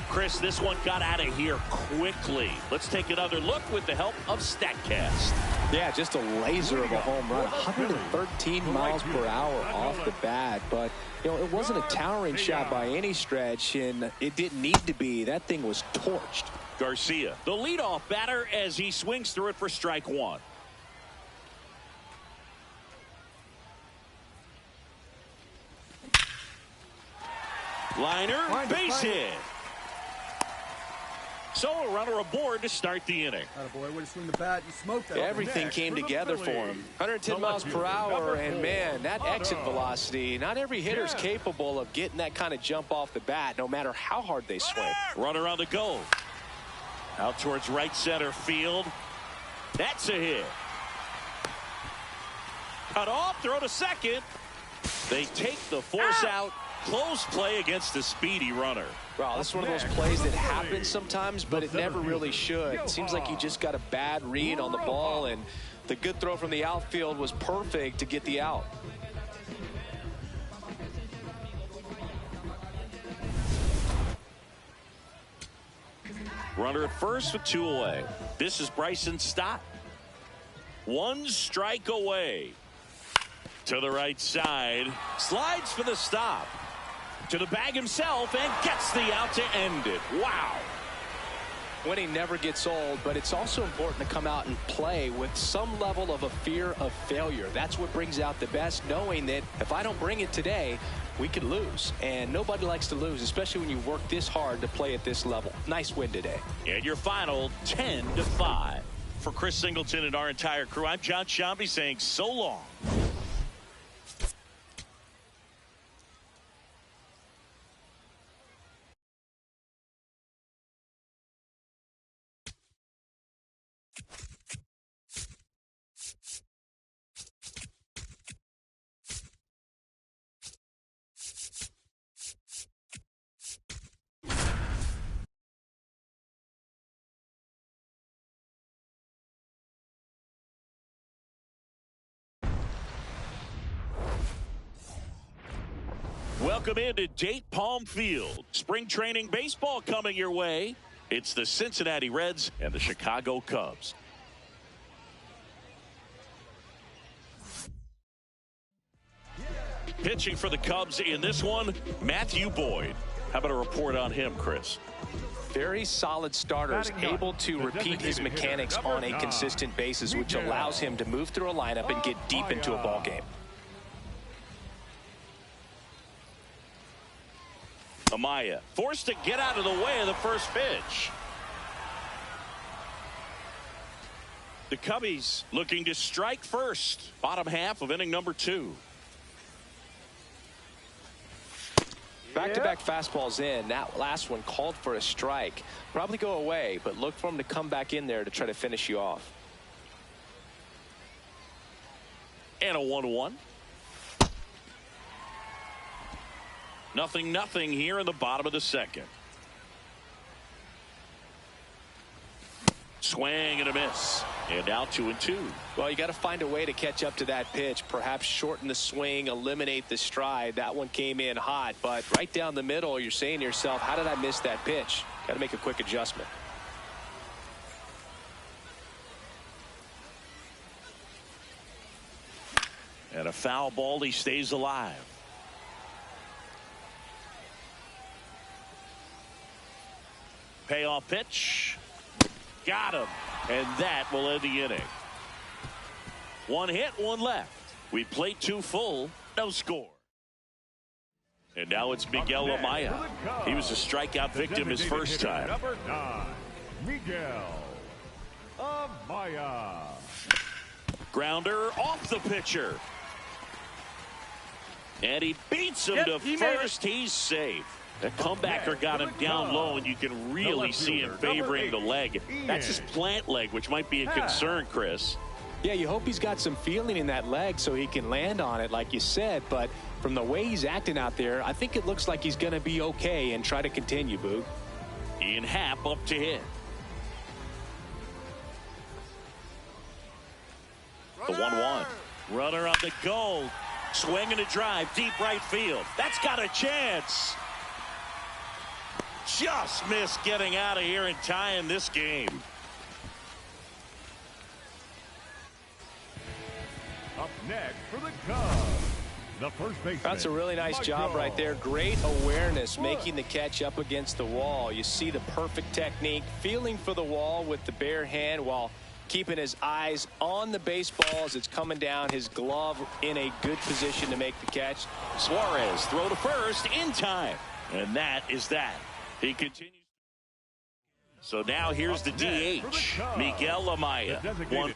Chris, this one got out of here quickly. Let's take another look with the help of StatCast. Yeah, just a laser of a home run. 113 miles per hour off the bat. But, you know, it wasn't a towering shot by any stretch, and it didn't need to be. That thing was torched. Garcia, the leadoff batter, as he swings through it for strike one. Liner, base hit. So a runner aboard to start the inning. Boy, way to swing the bat. You smoked that. Everything came together for him. 110 miles per hour, and man, that exit velocity, not every hitter's capable of getting that kind of jump off the bat, no matter how hard they swing. Runner on the go. Out towards right center field. That's a hit. Cut off, throw to second. They take the force out. Close play against the speedy runner. Well, this is one of those plays that happens sometimes, but it never really should. It seems like he just got a bad read on the ball, and the good throw from the outfield was perfect to get the out. Runner at first with 2 away. This is Bryson Stott. 1 strike away. To the right side. Slides for the stop. To the bag himself and gets the out to end it. Wow. Winning never gets old, but it's also important to come out and play with some level of a fear of failure. That's what brings out the best, knowing that if I don't bring it today, we could lose. And nobody likes to lose, especially when you work this hard to play at this level. Nice win today. And your final 10-5. For Chris Singleton and our entire crew, I'm John Shambi saying so long. Welcome into Date Palm Field. Spring training baseball coming your way. It's the Cincinnati Reds and the Chicago Cubs. Pitching for the Cubs in this one, Matthew Boyd. How about a report on him, Chris? Very solid starters, able to repeat his mechanics on a consistent basis, which allows him to move through a lineup and get deep into a ball game. Amaya forced to get out of the way of the first pitch. The Cubbies looking to strike first. Bottom half of inning number 2. Back-to-back fastballs in. That last one called for a strike. Probably go away, but look for him to come back in there to try to finish you off. And a 1-1. Nothing here in the bottom of the second. Swing and a miss. And now 2-2. Well, you got to find a way to catch up to that pitch. Perhaps shorten the swing, eliminate the stride. That one came in hot, but right down the middle, you're saying to yourself, how did I miss that pitch? Got to make a quick adjustment. And a foul ball. He stays alive. Payoff pitch. Got him. And that will end the inning. 1 hit, 1 left. We played 2 full. No score. And now it's Miguel Amaya. He was a strikeout victim his first time. Number 9, Miguel Amaya. Grounder off the pitcher. And he beats him to first. He's safe. The comebacker got him down low, and you can really see him favoring the leg. That's his plant leg, which might be a concern, Chris. Yeah, you hope he's got some feeling in that leg so he can land on it, like you said. But from the way he's acting out there, I think it looks like he's going to be okay and try to continue, Boog. Ian Happ up to hit. The 1-1. Runner on the go. Swinging a drive. Deep right field. That's got a chance. Just missed getting out of here and tying this game. Up next for the Cubs, the first baseman. That's a really nice job right there. Great awareness, making the catch up against the wall. You see the perfect technique, feeling for the wall with the bare hand while keeping his eyes on the baseball as it's coming down, his glove in a good position to make the catch. Suarez throw to first in time. And that is that. He continues. So now here's the DH, Miguel Amaya. One.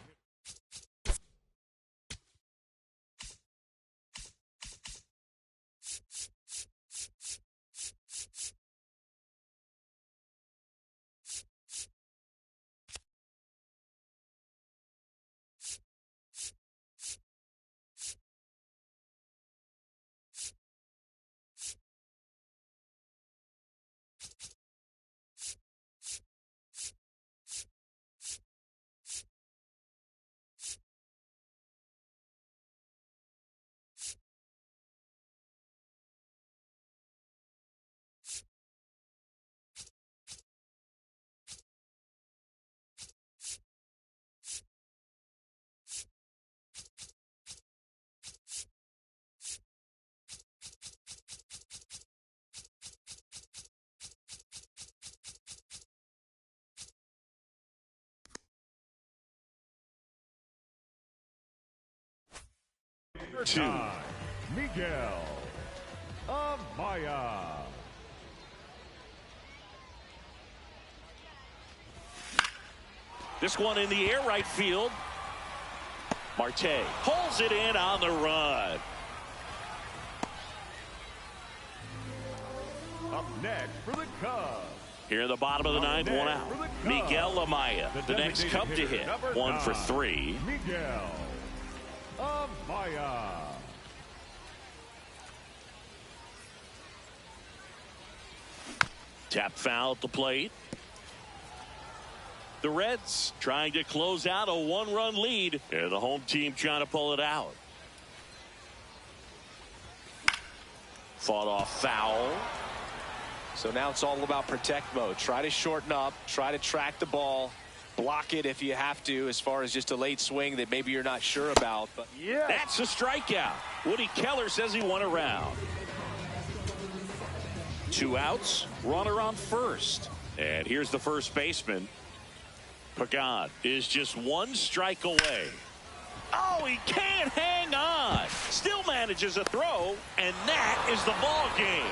Two. Miguel Amaya. This one in the air right field. Marte pulls it in on the run. Up next for the Cubs. Here in the bottom of the ninth, one out. Miguel Amaya, the next Cub to hit. 1 for 3. Miguel Amaya. Tap foul at the plate. The Reds trying to close out a 1-run lead. And the home team trying to pull it out. Fought off foul. So now it's all about protect mode. Try to shorten up, try to track the ball, block it if you have to, as far as just a late swing that maybe you're not sure about. But yeah, that's a strikeout. Woody Keller says he won a round. 2 outs, runner on first. And here's the first baseman. Pagan is just 1 strike away. Oh, he can't hang on. Still manages a throw, and that is the ball game.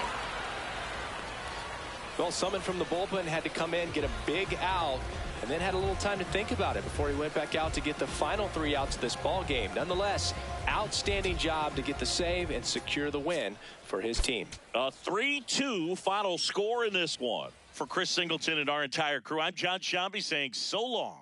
Well, someone from the bullpen had to come in, get a big out, and then had a little time to think about it before he went back out to get the final 3 outs of this ball game. Nonetheless, outstanding job to get the save and secure the win for his team. A 3-2 final score in this one. For Chris Singleton and our entire crew, I'm John Shambi saying so long.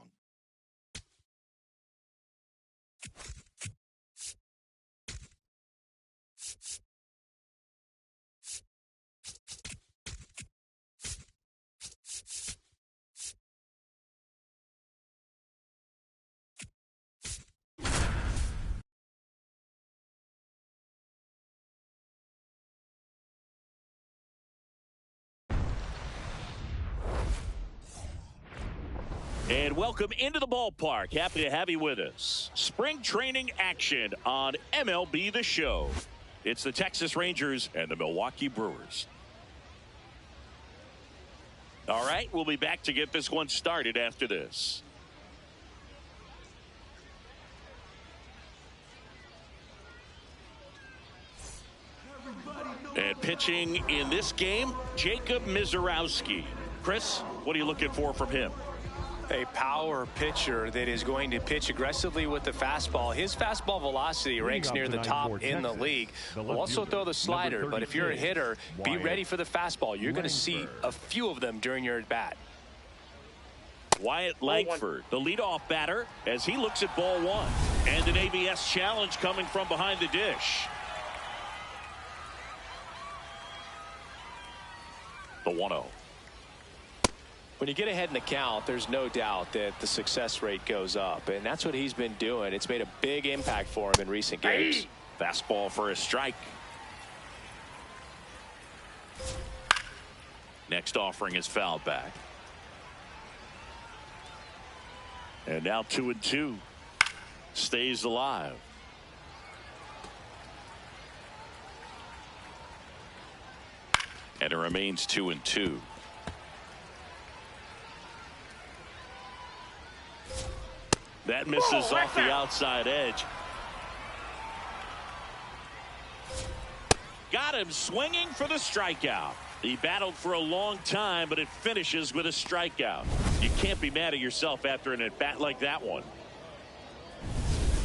And welcome into the ballpark. Happy to have you with us. Spring training action on MLB The Show. It's the Texas Rangers and the Milwaukee Brewers. All right, we'll be back to get this one started after this. And pitching in this game, Jacob Misiorowski. Chris, what are you looking for from him? A power pitcher that is going to pitch aggressively with the fastball. His fastball velocity ranks near the top in the league. Will also throw the slider, but if you're a hitter, be ready for the fastball. You're going to see a few of them during your at-bat. Wyatt Langford, the leadoff batter, as he looks at ball 1. And an ABS challenge coming from behind the dish. The 1-0. When you get ahead in the count, there's no doubt that the success rate goes up, and that's what he's been doing. It's made a big impact for him in recent games. Fastball for a strike. Next offering is fouled back. And now 2-2. Stays alive. And it remains 2-2. That misses off the outside edge. Got him swinging for the strikeout. He battled for a long time, but it finishes with a strikeout. You can't be mad at yourself after an at-bat like that one.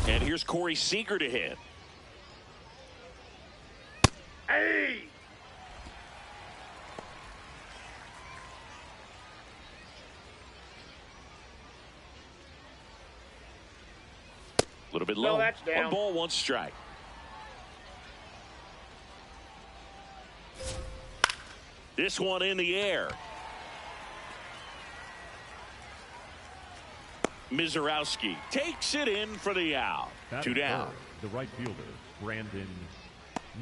And here's Corey Seager to hit. Hey! A little bit low. that's down. 1 ball, 1 strike. This one in the air. Mizorowski takes it in for the out. 2 down. The right fielder, Brandon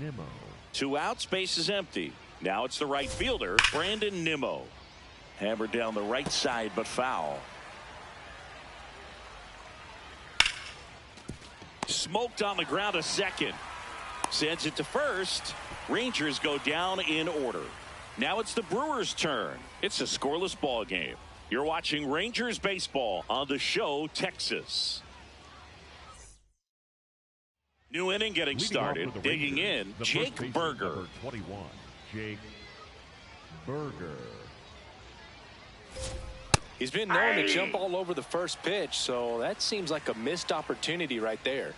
Nimmo. 2 outs, base is empty. Now it's the right fielder, Brandon Nimmo. Hammered down the right side, but foul. Smoked on the ground to second. Sends it to first. Rangers go down in order. Now it's the Brewers' turn. It's a scoreless ball game. You're watching Rangers baseball on the show Texas. New inning getting started. Digging in, Jake Berger. 21, Jake Berger. He's been known to jump all over the first pitch, so that seems like a missed opportunity right there.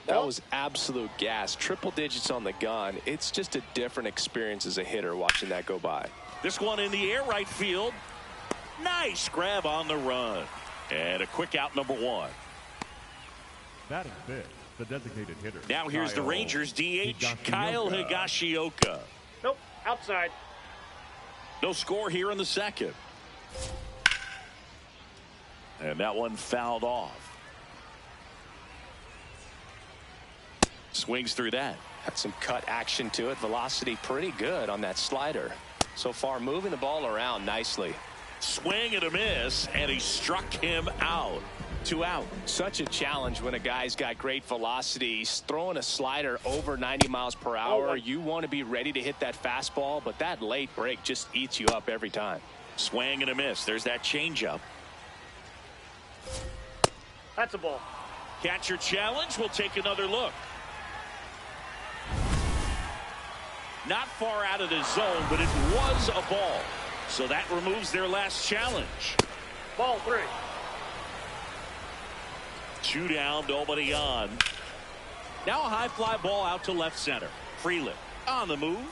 That was absolute gas. Triple digits on the gun. It's just a different experience as a hitter watching that go by. This one in the air, right field. Nice grab on the run. And a quick out, number 1. Batting fifth, the designated hitter. Now here's the Rangers DH, Kyle Higashioka. Nope, outside. No score here in the second. And that one fouled off. Swings through that. Had some cut action to it. Velocity pretty good on that slider. So far moving the ball around nicely. Swing and a miss, and he struck him out. 2 out. Such a challenge when a guy's got great velocity. He's throwing a slider over 90 miles per hour. You want to be ready to hit that fastball, but that late break just eats you up every time. Swing and a miss. There's that changeup. That's a ball. Catcher challenge. We'll take another look. Not far out of the zone, but it was a ball. So that removes their last challenge. Ball 3. 2 down, nobody on. Now a high fly ball out to left center. Freeland on the move.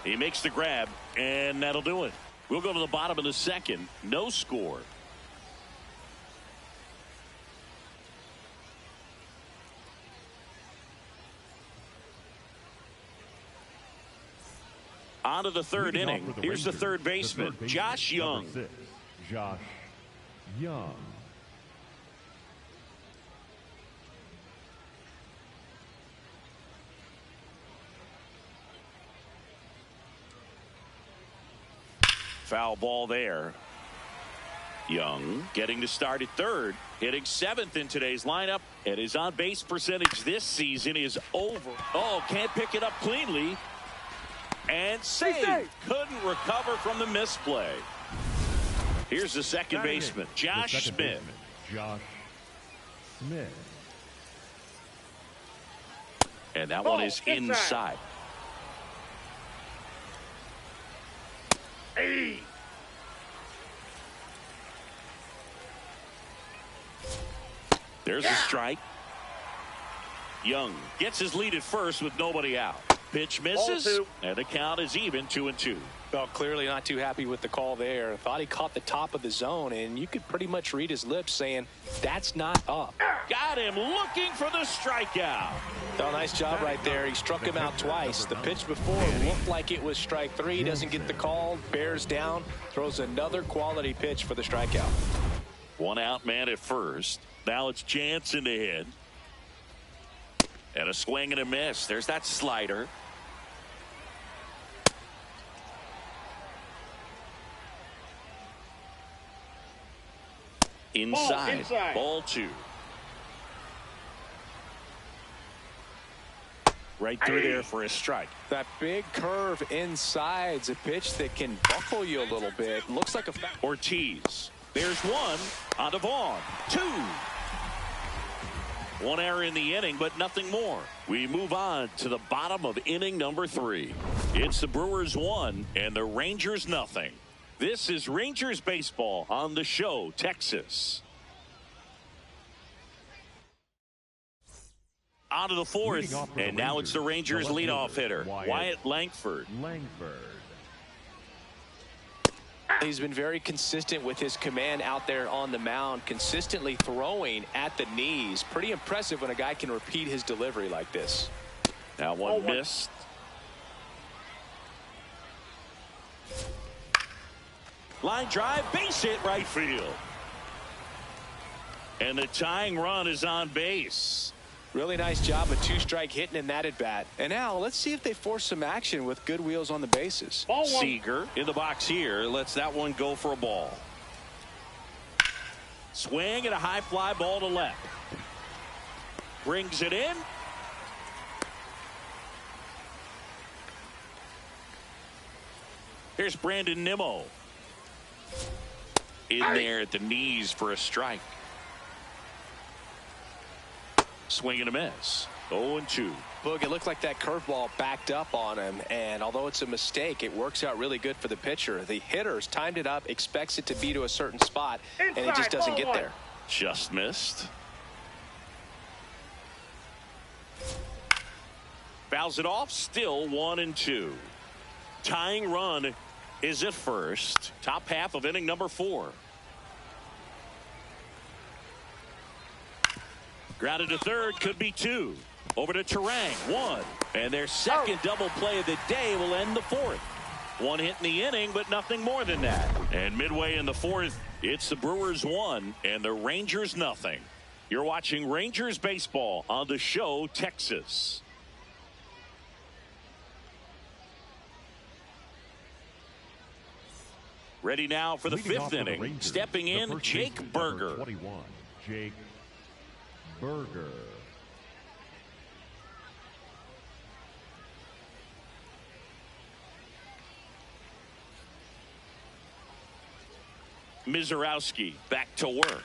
He makes the grab, and that'll do it. We'll go to the bottom of the second. No score. On to the third inning. Here's the third baseman, Josh Young. 6, Josh Young. Foul ball there. Young getting to start at third, hitting 7th in today's lineup, and his on-base percentage this season is over. Oh, can't pick it up cleanly. And save. Couldn't recover from the misplay. Here's the second baseman, Josh Smith. Josh Smith. And that one is inside. Hey. There's a strike. Young gets his lead at first with nobody out. Pitch misses, and the count is even 2-2. Well, clearly not too happy with the call there. Thought he caught the top of the zone, and you could pretty much read his lips saying, that's not up. Got him looking for the strikeout. Oh, nice job right there. He struck him out twice. The pitch before looked like it was strike 3. Doesn't get the call. Bears down. Throws another quality pitch for the strikeout. 1 out, man at first. Now it's Jansen to hit. And a swing and a miss. There's that slider. Inside. Ball 2. Right through there for a strike. That big curve inside's a pitch that can buckle you a little bit. Looks like a Ortiz. There's 1 on to Vaughn. 2. 1 error in the inning, but nothing more. We move on to the bottom of inning number 3. It's the Brewers 1 and the Rangers nothing. This is Rangers baseball on the show, Texas. On to the 4th, and now it's the Rangers leadoff hitter, Wyatt Langford. He's been very consistent with his command out there on the mound, consistently throwing at the knees. Pretty impressive when a guy can repeat his delivery like this. Now 1 missed. Line drive, base hit right field. And the tying run is on base. Really nice job of 2-strike hitting in that at bat. And now let's see if they force some action with good wheels on the bases. Seager in the box here lets that one go for a ball. Swing and a high fly ball to left. Brings it in. Here's Brandon Nimmo. In there at the knees for a strike. Swing and a miss. 0-2. Boog, it looked like that curveball backed up on him, and although it's a mistake, it works out really good for the pitcher. The hitter's timed it up, expects it to be to a certain spot, and it just doesn't get there. Just missed. Fouls it off. Still 1-2. Tying run is at first. Top half of inning number 4. Grounded to third, could be 2. Over to Terang, 1. And their second double play of the day will end the 4th. 1 hit in the inning, but nothing more than that. And midway in the 4th, it's the Brewers 1 and the Rangers nothing. You're watching Rangers baseball on the show, Texas. Ready now for the 5th inning. Rangers, Stepping in, Jake Burger. 21, Jake Burger. Mizorowski back to work.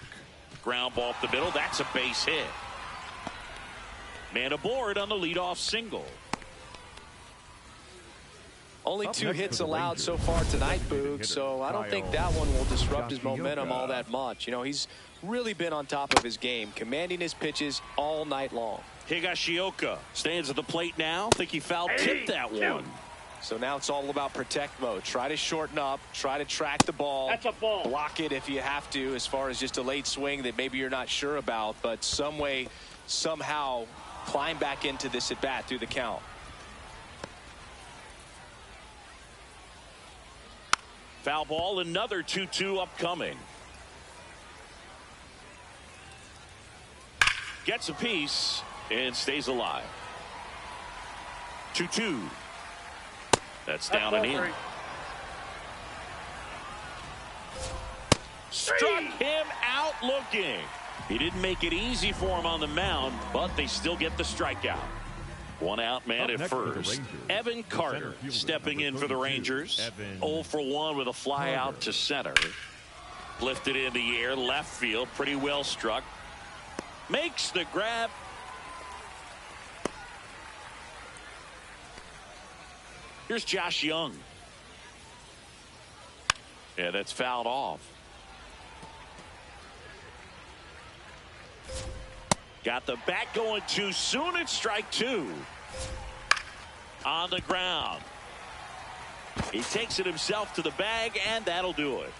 Ground ball up the middle. That's a base hit. Man aboard on the leadoff single. Only 2 hits allowed so far tonight, Boog, so I don't think that one will disrupt his momentum all that much. You know, he's really been on top of his game, commanding his pitches all night long. Higashioka stands at the plate now. Think he foul tipped that one. So now it's all about protect mode. Try to shorten up, try to track the ball. That's a ball. Block it if you have to, as far as just a late swing that maybe you're not sure about, but some way, somehow climb back into this at bat through the count. Foul ball, another 2-2 upcoming. Gets a piece and stays alive. 2-2. That's down and in. Struck him out looking. He didn't make it easy for him on the mound, but they still get the strikeout. 1 out, man at first. Evan Carter stepping in for the Rangers. 0 for 1 with a fly out to center. Lifted in the air, left field, pretty well struck. Makes the grab. Here's Josh Young. Yeah, that's fouled off. Got the bat going too soon. It's strike 2. On the ground. He takes it himself to the bag, and that'll do it.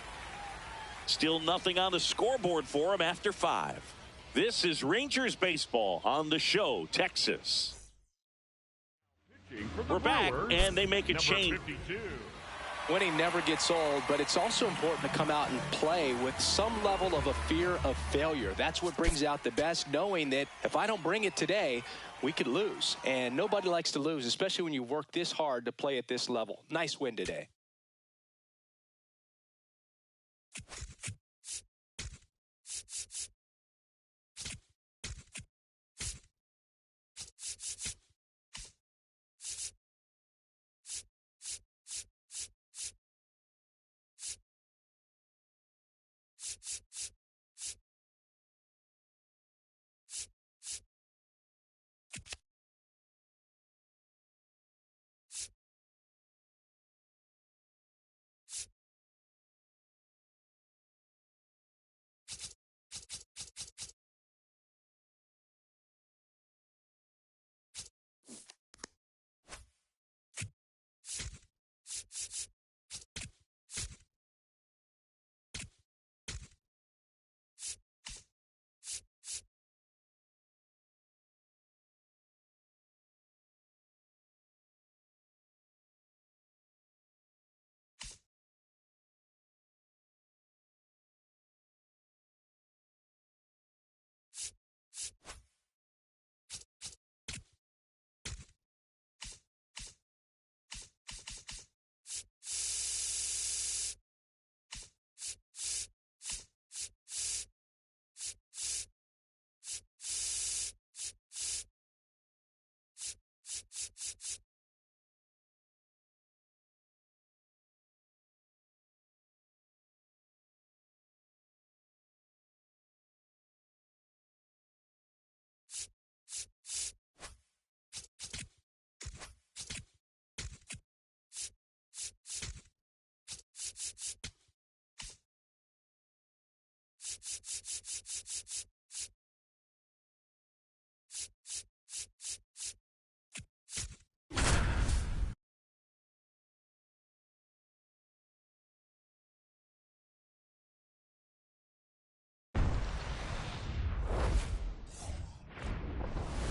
Still nothing on the scoreboard for him after 5. This is Rangers baseball on the show, Texas. We're back, and they make a change. 52. Winning never gets old, but it's also important to come out and play with some level of a fear of failure. That's what brings out the best, knowing that if I don't bring it today, we could lose. And nobody likes to lose, especially when you work this hard to play at this level. Nice win today.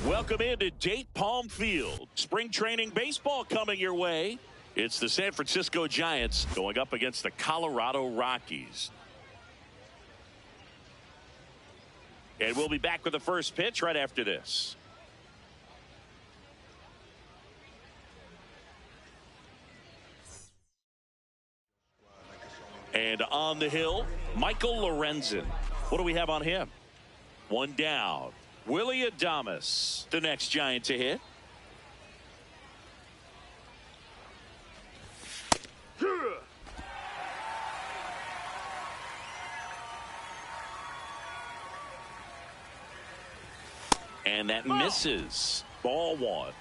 Welcome into Date Palm Field. Spring training baseball coming your way. It's the San Francisco Giants going up against the Colorado Rockies. And we'll be back with the first pitch right after this. And on the hill, Michael Lorenzen. What do we have on him? One down. Willie Adames, the next Giant to hit. And that misses. Ball one.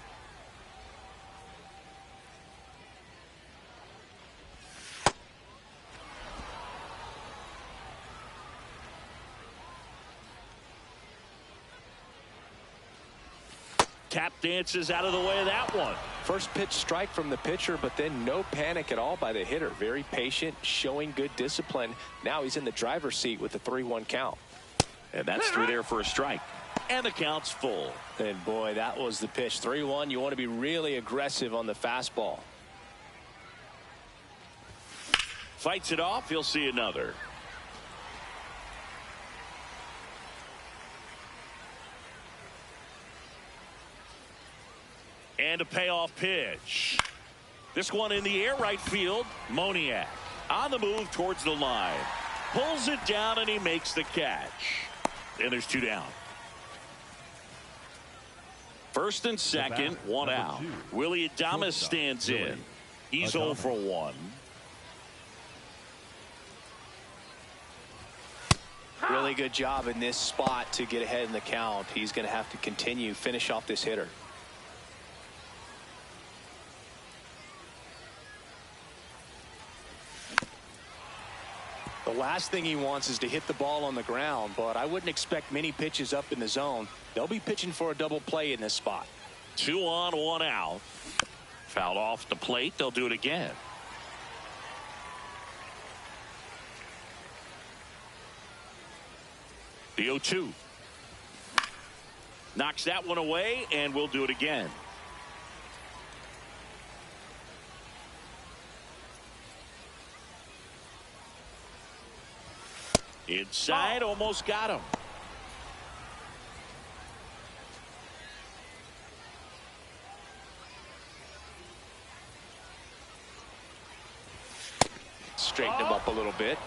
Tap dances out of the way of that one. First pitch strike from the pitcher, but then no panic at all by the hitter. Very patient, showing good discipline. Now he's in the driver's seat with the 3-1 count. And that's through there for a strike. And the count's full. And boy, that was the pitch. 3-1. You want to be really aggressive on the fastball. Fights it off. He'll see another. And a payoff pitch. This one in the air, right field. Moniak on the move towards the line. Pulls it down and he makes the catch. And there's two down. First and second, one out. Willie Adames stands in. He's 0 for 1. Really good job in this spot to get ahead in the count. He's going to have to continue, finish off this hitter. The last thing he wants is to hit the ball on the ground, but I wouldn't expect many pitches up in the zone. They'll be pitching for a double play in this spot. 2 on, 1 out. Fouled off the plate. They'll do it again. The 0-2. Knocks that one away, and we'll do it again. Inside, almost got him. Straighten him up a little bit.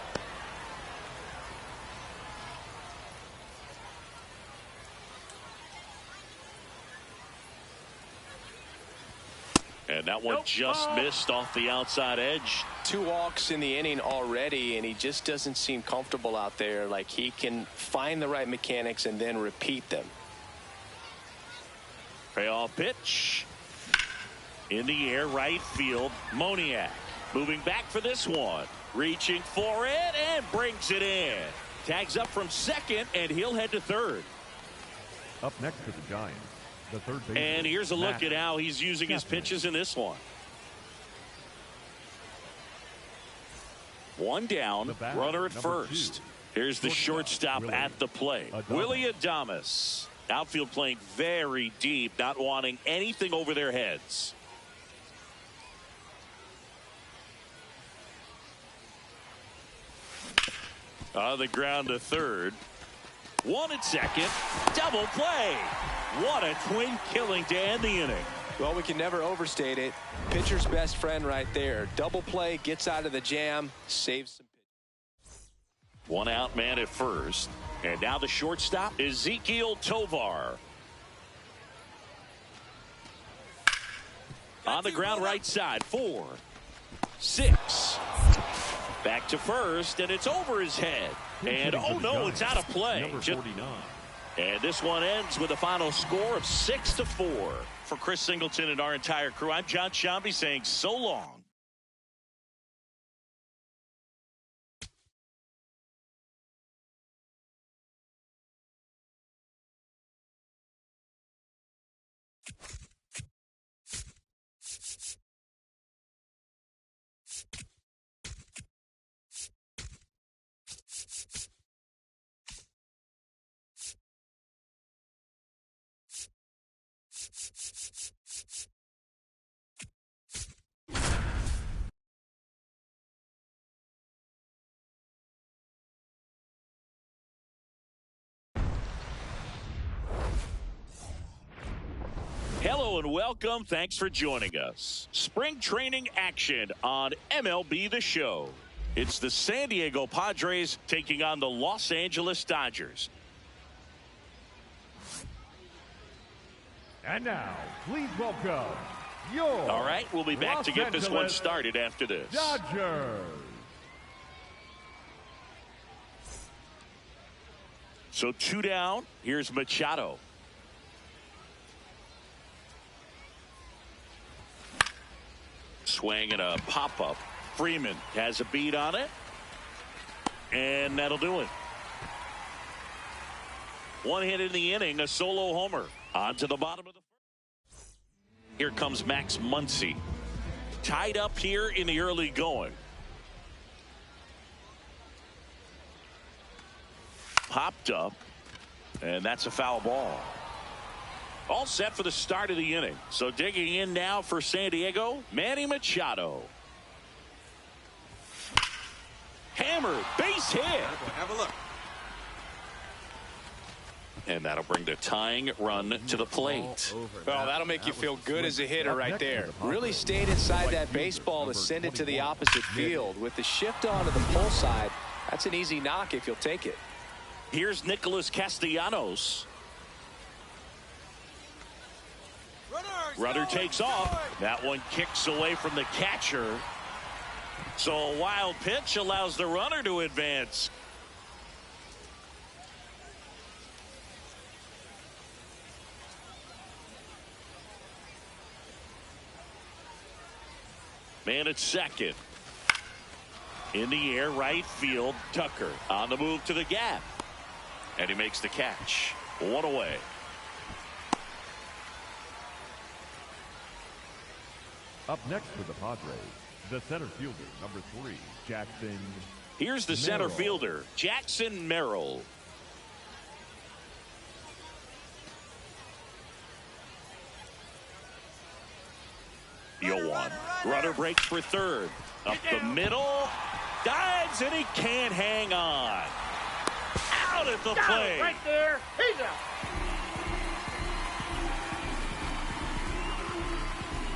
And that one just missed off the outside edge. 2 walks in the inning already, and he just doesn't seem comfortable out there. Like he can find the right mechanics and then repeat them. Payoff pitch. In the air, right field. Moniak moving back for this one. Reaching for it and brings it in. Tags up from second, and he'll head to third. Up next for the Giants, the third baseman. And here's a look at how he's using his pitches in this one. One down, runner at first. Here's the shortstop at the plate. Willie Adames. Outfield playing very deep, not wanting anything over their heads. On the ground to third. One at second. Double play. What a twin killing to end the inning. Well, we can never overstate it. Pitcher's best friend right there. Double play, gets out of the jam, saves some. One out man at first. And now the shortstop, Ezekiel Tovar. On the ground right side. 4, 6. Back to first, and it's over his head. And oh no, it's out of play. Number 49. And this one ends with a final score of 6-4. For Chris Singleton and our entire crew, I'm John Shambi saying so long. Hello and welcome. Thanks for joining us. Spring training action on MLB The Show. It's the San Diego Padres taking on the Los Angeles Dodgers. And now, please welcome your All right, we'll be back to get this one started after this. Dodgers. So 2 down. Here's Machado. Swing and a pop-up. Freeman has a beat on it. And that'll do it. 1 hit in the inning, a solo homer. On to the bottom of the first. Here comes Max Muncy. Tied up here in the early going. Popped up. And that's a foul ball. All set for the start of the inning. So digging in now for San Diego, Manny Machado. Hammered, base hit. Have a look. And that'll bring the tying run to the plate. Well, that'll make you feel good as a hitter right there. Really stayed inside that baseball to send it to the opposite field. With the shift on to the pull side, that's an easy knock if you'll take it. Here's Nicholas Castellanos. Runner takes off. That one kicks away from the catcher. So a wild pitch allows the runner to advance. Man at second. In the air, right field, Tucker on the move to the gap. And he makes the catch. 1 away. Up next for the Padres, the center fielder, number 3, Jackson. Here's the center fielder, Jackson Merrill. 0-1. Runner breaks for third. Up the middle. Dives, and he can't hang on. Out at the plate. Right there. He's out.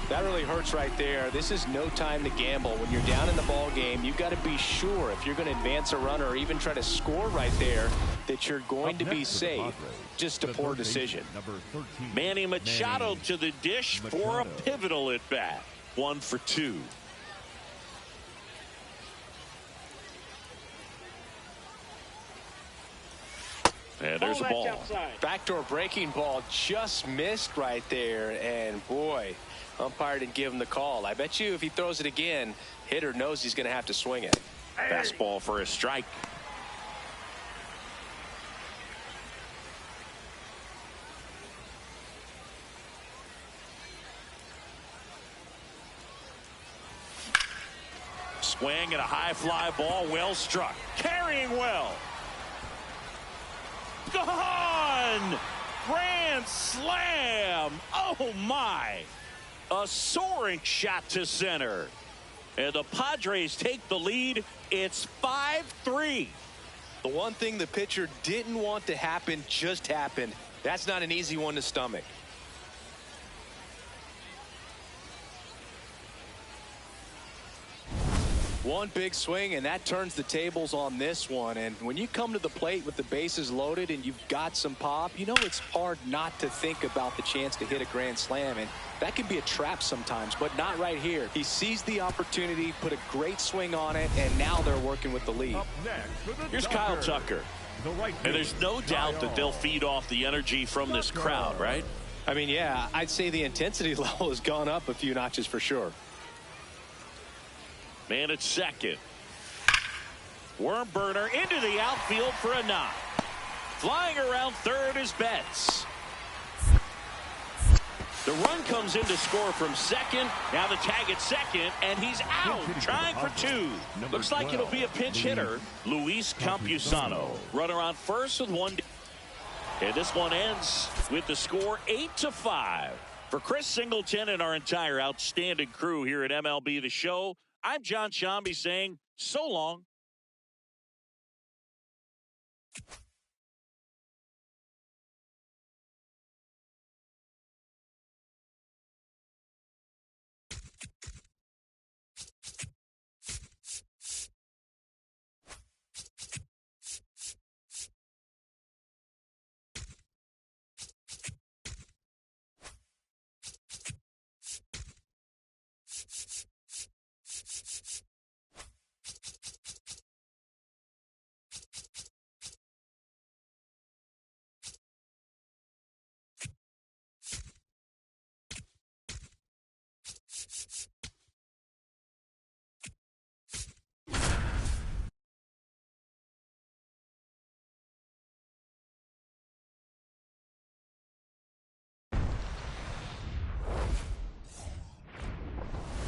That really hurts right there. This is no time to gamble. When you're down in the ball game, you've got to be sure if you're going to advance a runner or even try to score right there that you're going to be safe. Just a poor decision. Manny Machado to the dish for a pivotal at bat. 1 for 2. And there's a ball. Backdoor breaking ball just missed right there. And boy, umpire didn't give him the call. I bet you if he throws it again, hitter knows he's going to have to swing it. Fastball for a strike. Swing and a high fly ball, well struck. Carrying well. Gone! Grand slam! Oh my! A soaring shot to center. And the Padres take the lead. It's 5-3. The one thing the pitcher didn't want to happen just happened. That's not an easy one to stomach. One big swing, and that turns the tables on this one. And when you come to the plate with the bases loaded and you've got some pop, you know it's hard not to think about the chance to hit a grand slam. And that can be a trap sometimes, but not right here. He seized the opportunity, put a great swing on it, and now they're working with the lead. Here's Kyle Tucker. And there's no doubt that they'll feed off the energy from this crowd, right? I mean, yeah, I'd say the intensity level has gone up a few notches for sure. Man at second. Worm burner into the outfield for a knock. Flying around third is Betts. The run comes in to score from second. Now the tag at second, and he's out, trying for 2. Looks like it'll be a pinch hitter, Luis Campusano. Runner on first with 1. And this one ends with the score 8-5. For Chris Singleton and our entire outstanding crew here at MLB The Show, I'm John Shambi saying so long.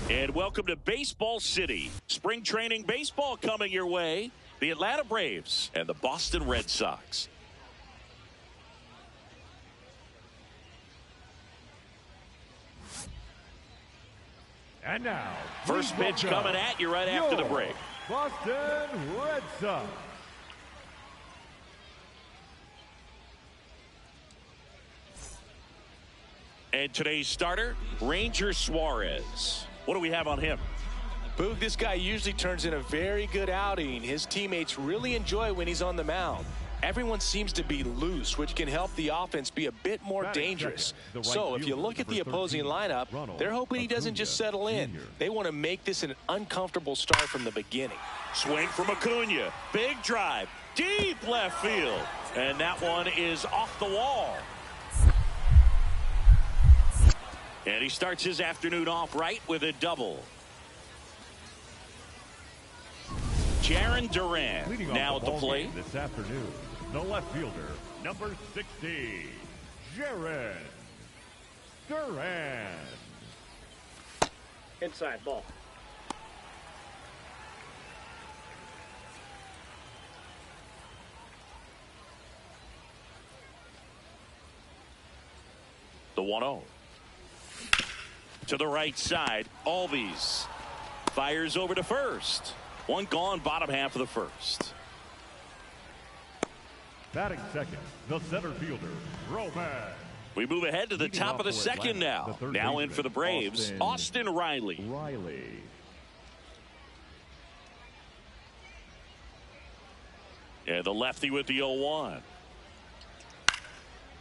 And welcome to Baseball City. Spring training baseball coming your way. The Atlanta Braves and the Boston Red Sox. And now, first pitch coming at you right after the break. Boston Red Sox. And today's starter, Ranger Suarez. What do we have on him? Boog, this guy usually turns in a very good outing. His teammates really enjoy when he's on the mound. Everyone seems to be loose, which can help the offense be a bit more dangerous. So if you look at the opposing lineup, they're hoping he doesn't just settle in. They want to make this an uncomfortable start from the beginning. Swing from Acuna. Big drive. Deep left field. And that one is off the wall. And he starts his afternoon off right with a double. Jaron Duran now at the plate. This afternoon, the left fielder, number 60, Jaron Duran. Inside ball. The 1-0. To the right side, Albies fires over to first. One gone, bottom half of the first. Batting second, the center fielder, Roman. We move ahead to the top of the second now. Now in for the Braves, Austin Riley. And the lefty with the 0-1.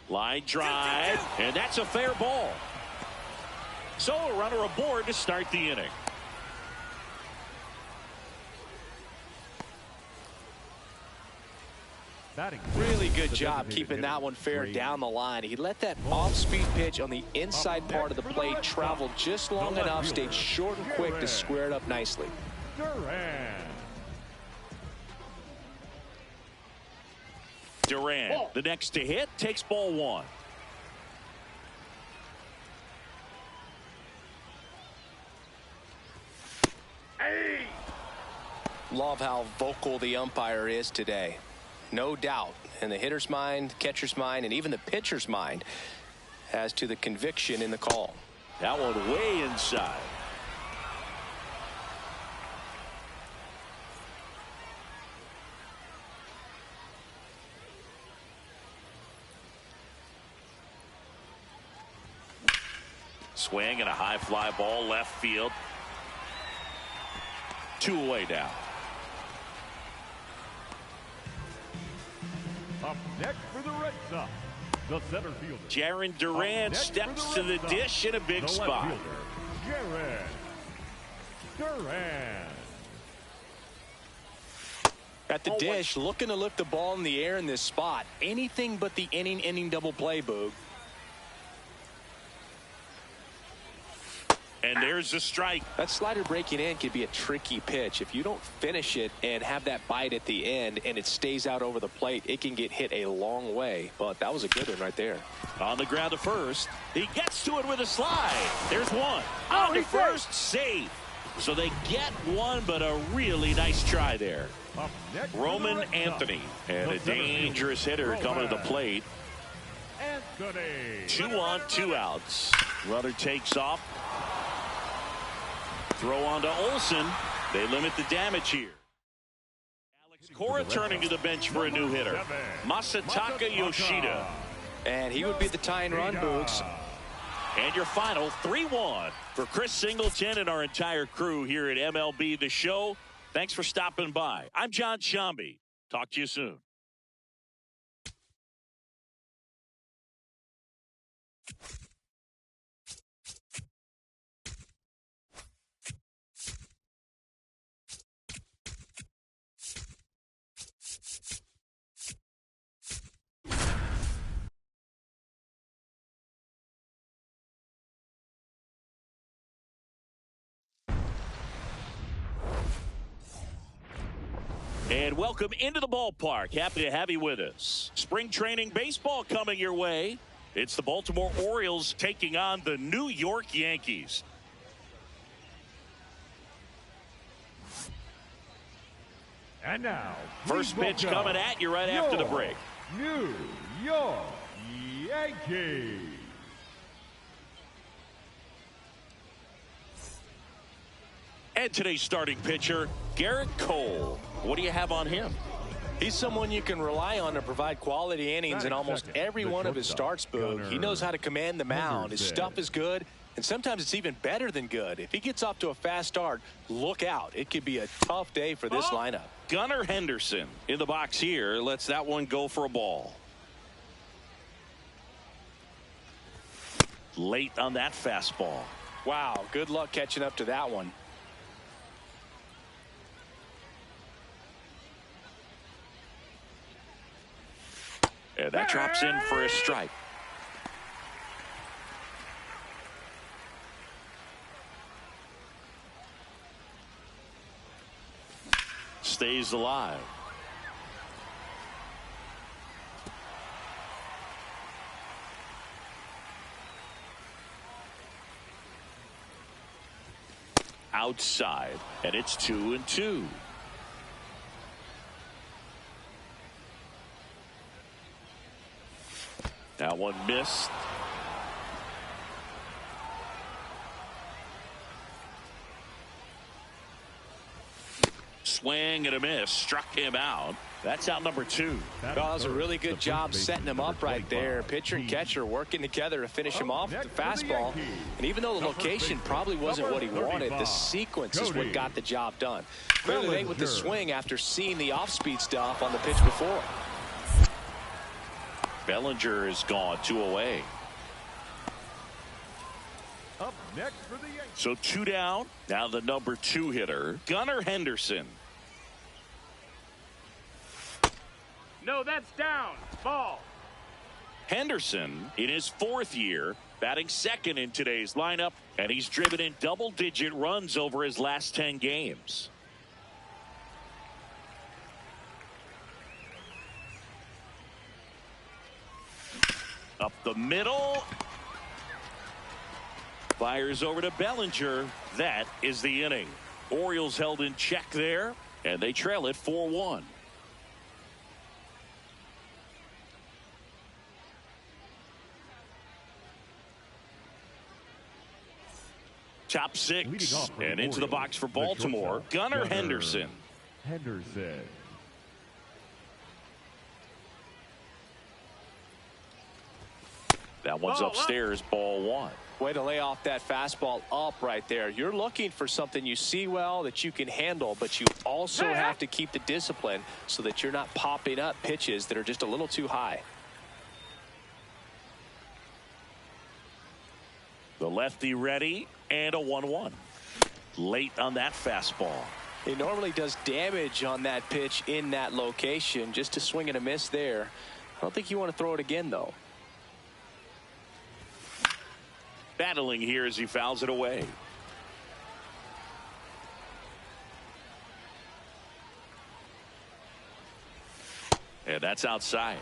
Line drive, and that's a fair ball. So a runner aboard to start the inning. Really good job keeping that one fair down the line. He let that off-speed pitch on the inside part of the plate travel just long enough, stayed short and quick to square it up nicely. Duran, the next to hit, takes ball one. Love how vocal the umpire is today. No doubt in the hitter's mind, catcher's mind, and even the pitcher's mind as to the conviction in the call. That one way inside. Swing and a high fly ball left field. 2 away now. Up next for the Red Sox, the center fielder, Jarren Duran steps to the dish in a big spot. Jarren Duran. At the dish, looking to lift the ball in the air in this spot. Anything but the inning double play, Boog. And there's a strike. That slider breaking in could be a tricky pitch. If you don't finish it and have that bite at the end and it stays out over the plate, it can get hit a long way. But that was a good one right there. On the ground to first. He gets to it with a slide. There's one. On to first, safe. So they get one, but a really nice try there. Roman Anthony. And a dangerous hitter coming to the plate. 2 on, 2 outs. Runner takes off. Throw on to Olsen. They limit the damage here. Alex Cora turning to the bench for a new hitter. Masataka Yoshida. And he would be the tying run, Boogs. And your final 3-1 for Chris Singleton and our entire crew here at MLB The Show. Thanks for stopping by. I'm John Shambi. Talk to you soon. And welcome into the ballpark. Happy to have you with us. Spring training baseball coming your way. It's the Baltimore Orioles taking on the New York Yankees. And now, first pitch coming at you right after the break. New York Yankees. And today's starting pitcher, Garrett Cole. What do you have on him? He's someone you can rely on to provide quality innings in almost every one of his starts, Boog. He knows how to command the mound. His stuff is good, and sometimes it's even better than good. If he gets off to a fast start, look out. It could be a tough day for this lineup. Gunnar Henderson in the box here. Lets that one go for a ball. Late on that fastball. Wow, good luck catching up to that one. And that drops in for a strike. Stays alive. Outside, and it's 2-2. That one missed. swing and a miss. Struck him out. That's out number 2. Well, that was a really good job setting him up right there. Pitcher and catcher working together to finish him off with the fastball. And even though the location probably wasn't what he wanted, the sequence is what got the job done. Clearly late with the swing after seeing the off-speed stuff on the pitch before. Bellinger is gone, 2 away. Up next for the Yankees. So 2 down. Now the number 2 hitter, Gunnar Henderson. No, that's down. Ball. Henderson in his 4th year, batting second in today's lineup, and he's driven in double-digit runs over his last 10 games. Up the middle. Fires over to Bellinger. That is the inning. Orioles held in check there, and they trail it 4-1. Top 6 and into the box for Baltimore, Gunnar Henderson. That one's upstairs, ball 1. Way to lay off that fastball up right there. You're looking for something you see well that you can handle, but you also have to keep the discipline so that you're not popping up pitches that are just a little too high. The lefty ready, and a 1-1. Late on that fastball. He normally does damage on that pitch in that location. Just a swing and a miss there. I don't think you want to throw it again, though. Battling here as he fouls it away. And that's outside.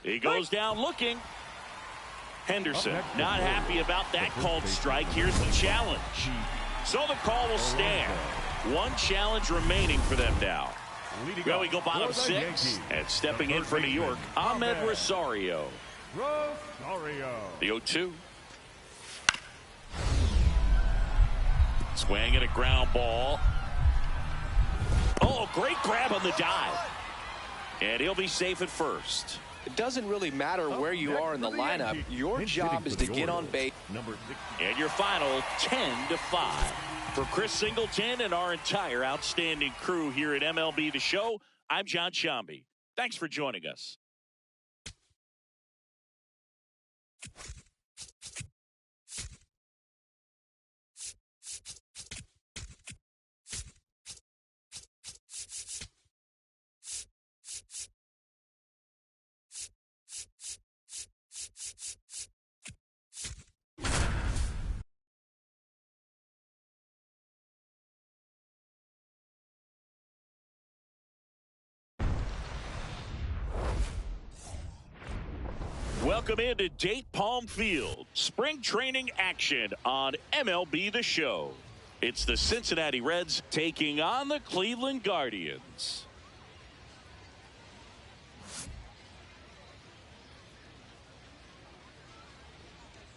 He goes down looking. Henderson not happy about that called strike. Here's the challenge. So the call will stand. 1 challenge remaining for them now. Well, we go bottom 6. And stepping in for New York, Ahmed Rosario. The 0-2. Swing and a ground ball. Oh, great grab on the dive. And he'll be safe at first. It doesn't really matter where you are in the lineup. Your job is to get on base. And your final 10-5. For Chris Singleton and our entire outstanding crew here at MLB The Show, I'm John Shambi. Thanks for joining us. Welcome into Date Palm Field. Spring training action on MLB The Show. It's the Cincinnati Reds taking on the Cleveland Guardians.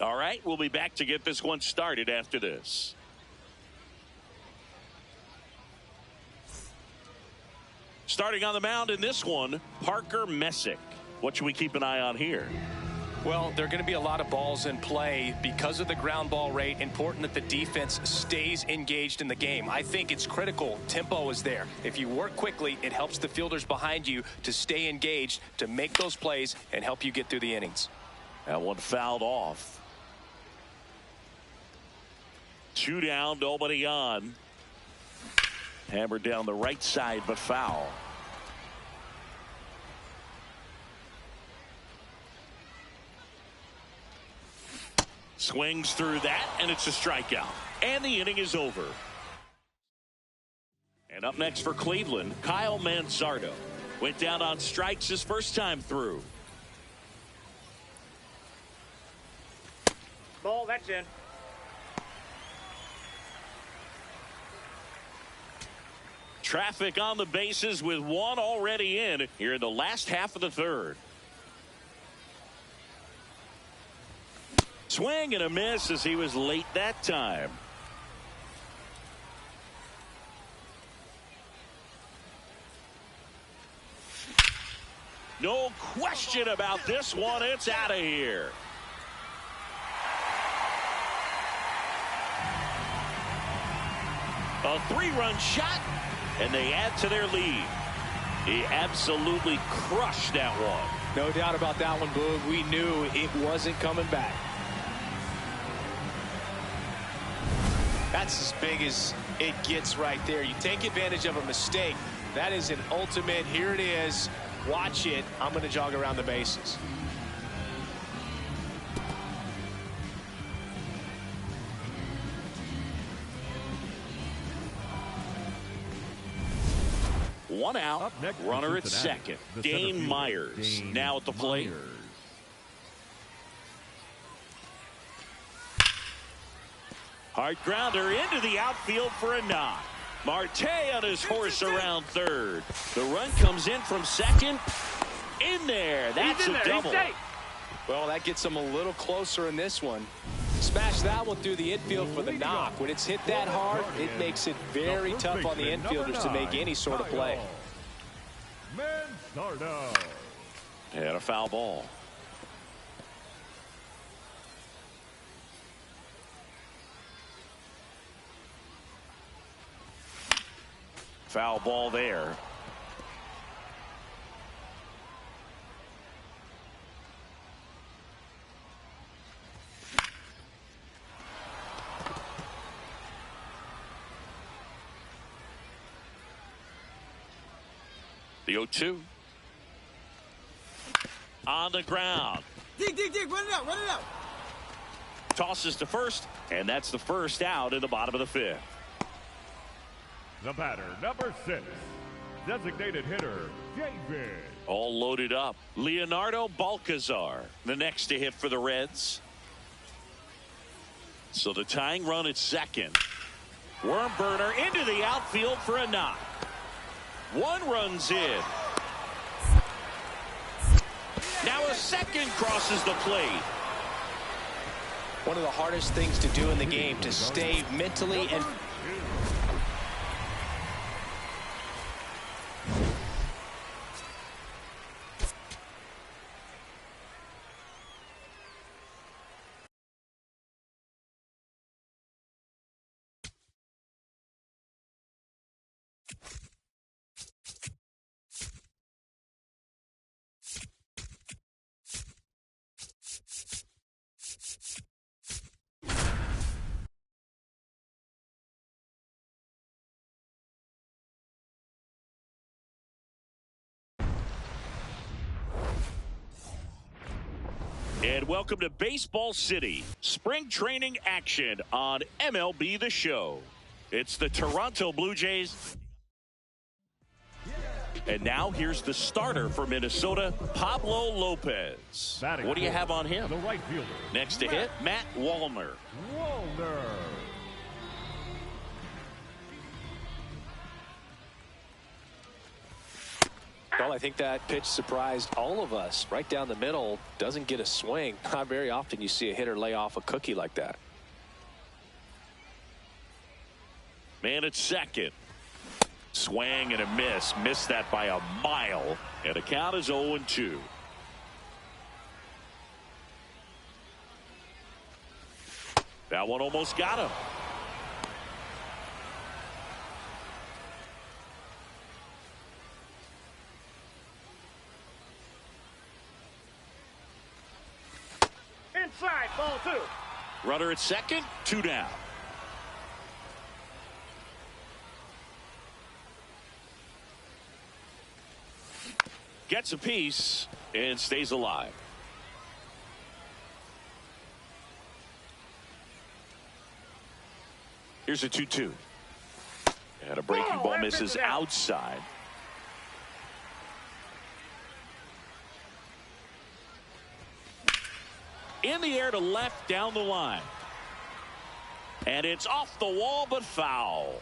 All right, we'll be back to get this one started after this. Starting on the mound in this one, Parker Messick. What should we keep an eye on here? Well, there are going to be a lot of balls in play because of the ground ball rate. Important that the defense stays engaged in the game. I think it's critical. Tempo is there. If you work quickly, it helps the fielders behind you to stay engaged, to make those plays, and help you get through the innings. That one fouled off. 2 down, nobody on. Hammered down the right side, but foul. Swings through that, and it's a strikeout. And the inning is over. And up next for Cleveland, Kyle Manzardo. Went down on strikes his first time through. Ball, that's in. Traffic on the bases with 1 already in here in the last half of the 3rd. Swing and a miss as he was late that time. No question about this one. It's out of here. A 3-run shot, and they add to their lead. He absolutely crushed that one. No doubt about that one, Boog. We knew it wasn't coming back. That's as big as it gets right there. You take advantage of a mistake. That is an ultimate. Here it is. Watch it. I'm going to jog around the bases. One out. Up next, Runner at Cincinnati, second. the Dane center fielder, Myers Dane now at the plate. Myers. Hard grounder into the outfield for a knock. Marte on his horse around third. The run comes in from second. In there. That's a double. Well, that gets them a little closer in this one. Smash that one through the infield for the knock. When it's hit that hard, it makes it very tough on the infielders to make any sort of play. And a foul ball. Foul ball there. The 0-2. On the ground. Dig, run it out. Tosses to first, and that's the first out in the bottom of the fifth. The batter, number 6, designated hitter, David. All loaded up. Leonardo Balcazar, the next to hit for the Reds. So the tying run at second. Worm burner into the outfield for a knock. One runs in. Now a second crosses the plate. One of the hardest things to do in the game, to stay mentally and And welcome to Baseball City. Spring training action on MLB The Show. It's the Toronto Blue Jays. And now here's the starter for Minnesota, Pablo Lopez. What do you have on him? The right fielder. Next to hit, Matt Wallner. well, I think that pitch surprised all of us. Right down the middle, doesn't get a swing. Not very often you see a hitter lay off a cookie like that. Man at second. Swing and a miss. Missed that by a mile. And the count is 0-2. That one almost got him. Inside, ball 2. Runner at second, 2 down. Gets a piece and stays alive. Here's a 2-2. And a breaking ball misses outside. In the air to left down the line. And it's off the wall but foul.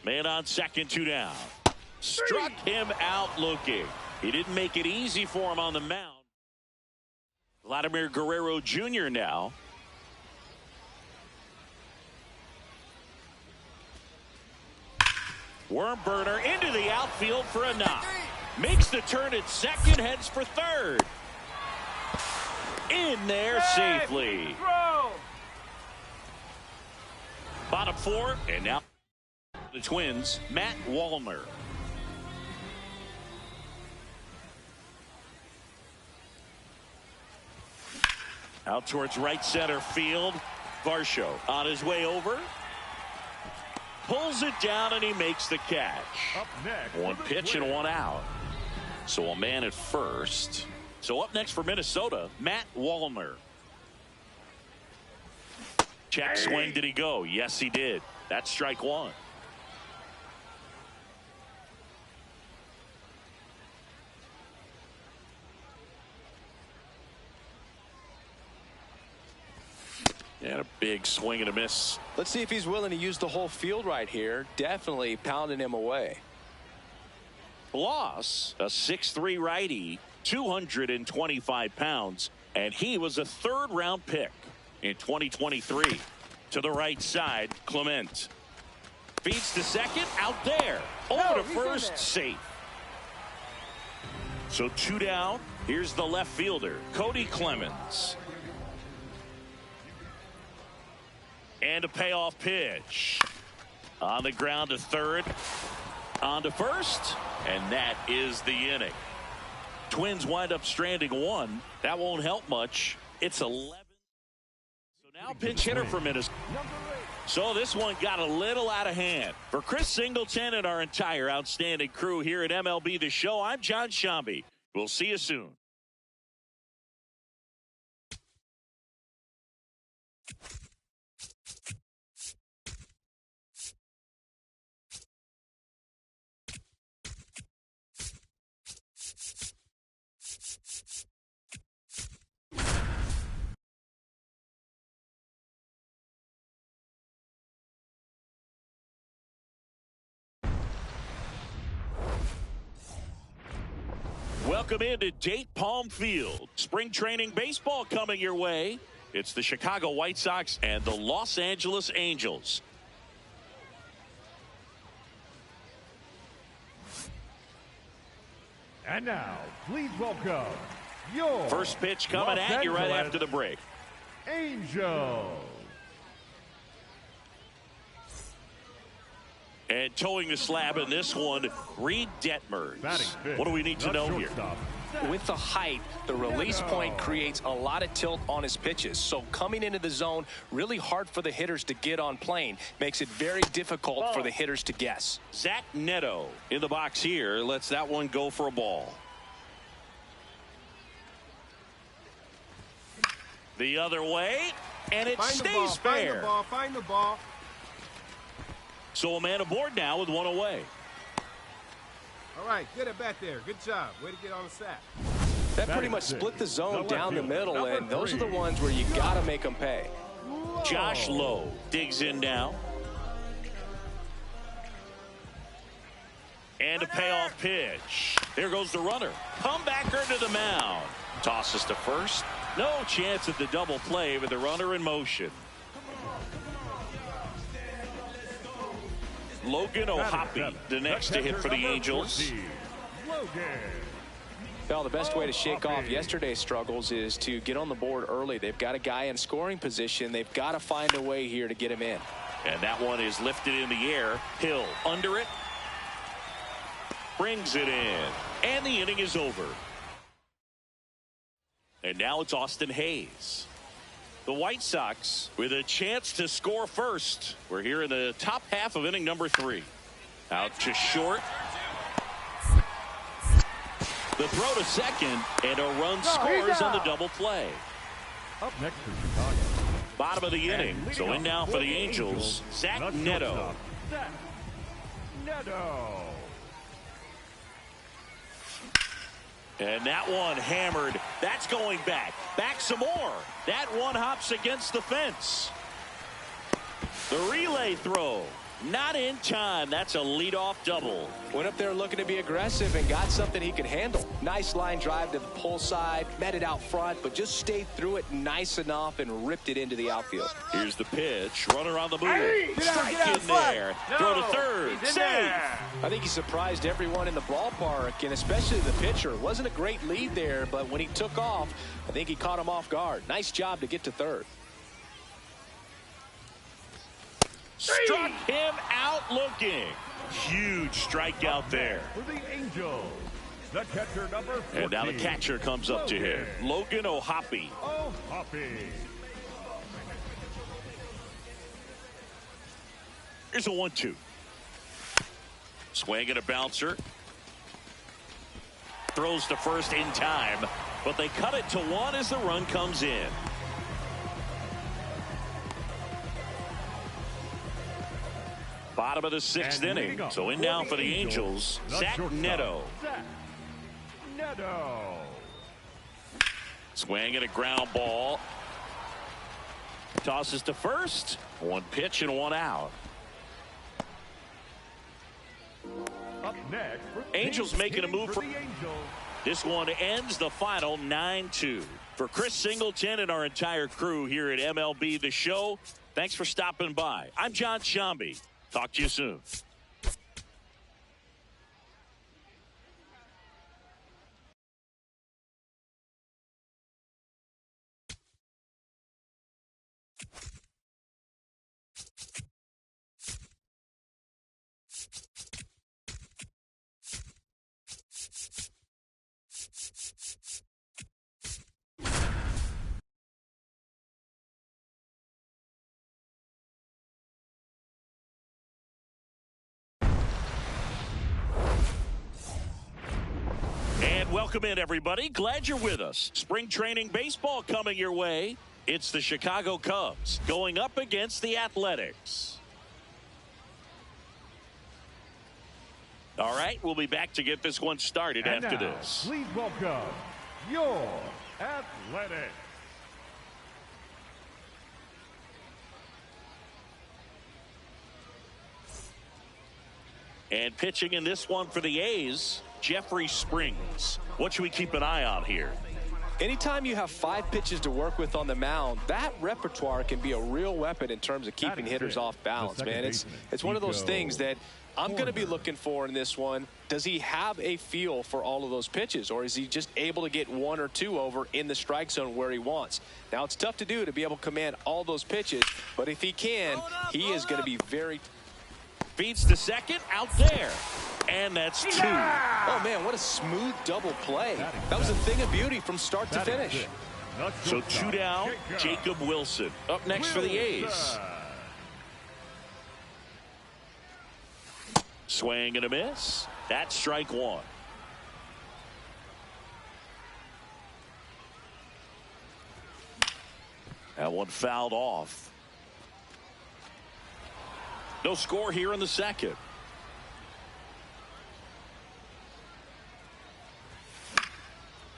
Man on second, 2 down. Struck him out looking. He didn't make it easy for him on the mound. Vladimir Guerrero Jr. now. Worm burner into the outfield for a knock. Makes the turn at second, heads for third. In there safely. Throw. Bottom four, and now the Twins, Matt Wallner. Out towards right center field. Varsho on his way over. Pulls it down and he makes the catch. Up next, One pitch and one out. So a man at first. So up next for Minnesota, Matt Wallner. Check swing. Did he go? Yes, he did. That's strike one. And a big swing and a miss. Let's see if he's willing to use the whole field right here. Definitely pounding him away. Bloss, a 6'3" righty, 225 pounds, and he was a third-round pick in 2023. To the right side, Clement. Feeds to second, out there. Over to first, safe. So two down. Here's the left fielder, Cody Clemens. And a payoff pitch. On the ground to third. On to first. And that is the inning. Twins wind up stranding one. That won't help much. It's 11. So now pinch hitter for Minnesota. So this one got a little out of hand. For Chris Singleton and our entire outstanding crew here at MLB The Show, I'm John Shambi. We'll see you soon. Welcome into Date Palm Field. Spring training baseball coming your way. It's the Chicago White Sox and the Los Angeles Angels. And now, please welcome your First pitch coming Los at you right Angeles after the break. Angels. And towing the slab in this one, Reed Detmers. Batting fifth, What do we need to the know here? shortstop. With the height, the release point creates a lot of tilt on his pitches. So coming into the zone, really hard for the hitters to get on plane. Makes it very difficult for the hitters to guess. Zach Neto in the box here. Lets that one go for a ball. The other way, and it Find the ball, stays fair. find the ball, find the ball. So a man aboard now with one away. All right, get it back there. Good job. Way to get on the sack. That pretty much split the zone down the middle, and those are the ones where you got to make them pay. Josh Lowe digs in now. And a payoff pitch. There goes the runner. Comebacker to the mound. Tosses to first. No chance at the double play with the runner in motion. Logan O'Hoppe, the next to hit for the Angels. Well, the best way to shake off yesterday's struggles is to get on the board early. They've got a guy in scoring position. They've got to find a way here to get him in. And that one is lifted in the air. Hill under it. Brings it in. And the inning is over. And now it's Austin Hayes. The White Sox with a chance to score first. We're here in the top half of inning number 3. Out to short. The throw to second, and a run scores on the double play. Up next for Chicago. Bottom of the inning. So in now for the Angels, Zach Neto. Zach Neto. And that one hammered. That's going back. Back some more. That one hops against the fence. The relay throw. Not in time. That's a leadoff double. Went up there looking to be aggressive and got something he could handle. Nice line drive to the pull side, met it out front, but just stayed through it nice enough and ripped it into the outfield. Here's the pitch. Runner on the move. Strike in there. Throw to third. Safe. I think he surprised everyone in the ballpark, and especially the pitcher. Wasn't a great lead there, but when he took off, I think he caught him off guard. Nice job to get to third. Struck him out looking. Huge strikeout there. For the Angels, the catcher number 14. And now the catcher comes up to him. Logan O'Hoppe. Here's a 1-2. Swing and a bouncer. Throws to first in time, but they cut it to 1 as the run comes in. Bottom of the 6th inning. So in now for the Angels, Zach Neto. Swing and a ground ball. Tosses to first. 1 pitch and 1 out. Up next, Angels making a move for this one ends the final 9-2. For Chris Singleton and our entire crew here at MLB The Show, thanks for stopping by. I'm John Shambi. Talk to you soon. Welcome in, everybody. Glad you're with us. Spring training baseball coming your way. It's the Chicago Cubs going up against the Athletics. All right, we'll be back to get this one started and after now, this. Please welcome your Athletics. And pitching in this one for the A's, Jeffrey Springs. What should we keep an eye on here? Anytime you have 5 pitches to work with on the mound, that repertoire can be a real weapon in terms of keeping hitters off balance, man. It's one of those things that I'm going to be looking for in this one. Does he have a feel for all of those pitches, or is he just able to get 1 or 2 over in the strike zone where he wants? Now, it's tough to do to be able to command all those pitches, but if he can, he is going to be very... Feeds to second, out there. And that's 2. Oh, man, what a smooth double play. That was a thing of beauty from start to finish. So 2 down, Jacob Wilson. Up next for the A's. Swing and a miss. That's strike 1. That one fouled off. No score here in the second.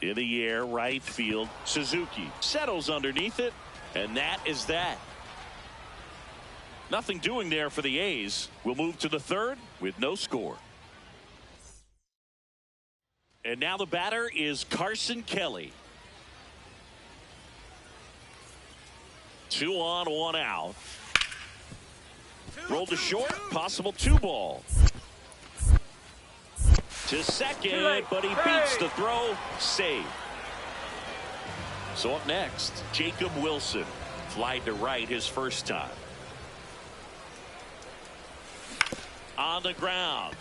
In the air, right field. Suzuki settles underneath it, and that is that. Nothing doing there for the A's. We'll move to the 3rd with no score. And now the batter is Carson Kelly. 2 on, 1 out. Rolled to short, possible 2 ball. To second, but he beats the throw. Save. So up next, Jacob Wilson. Flied to right his first time. On the ground.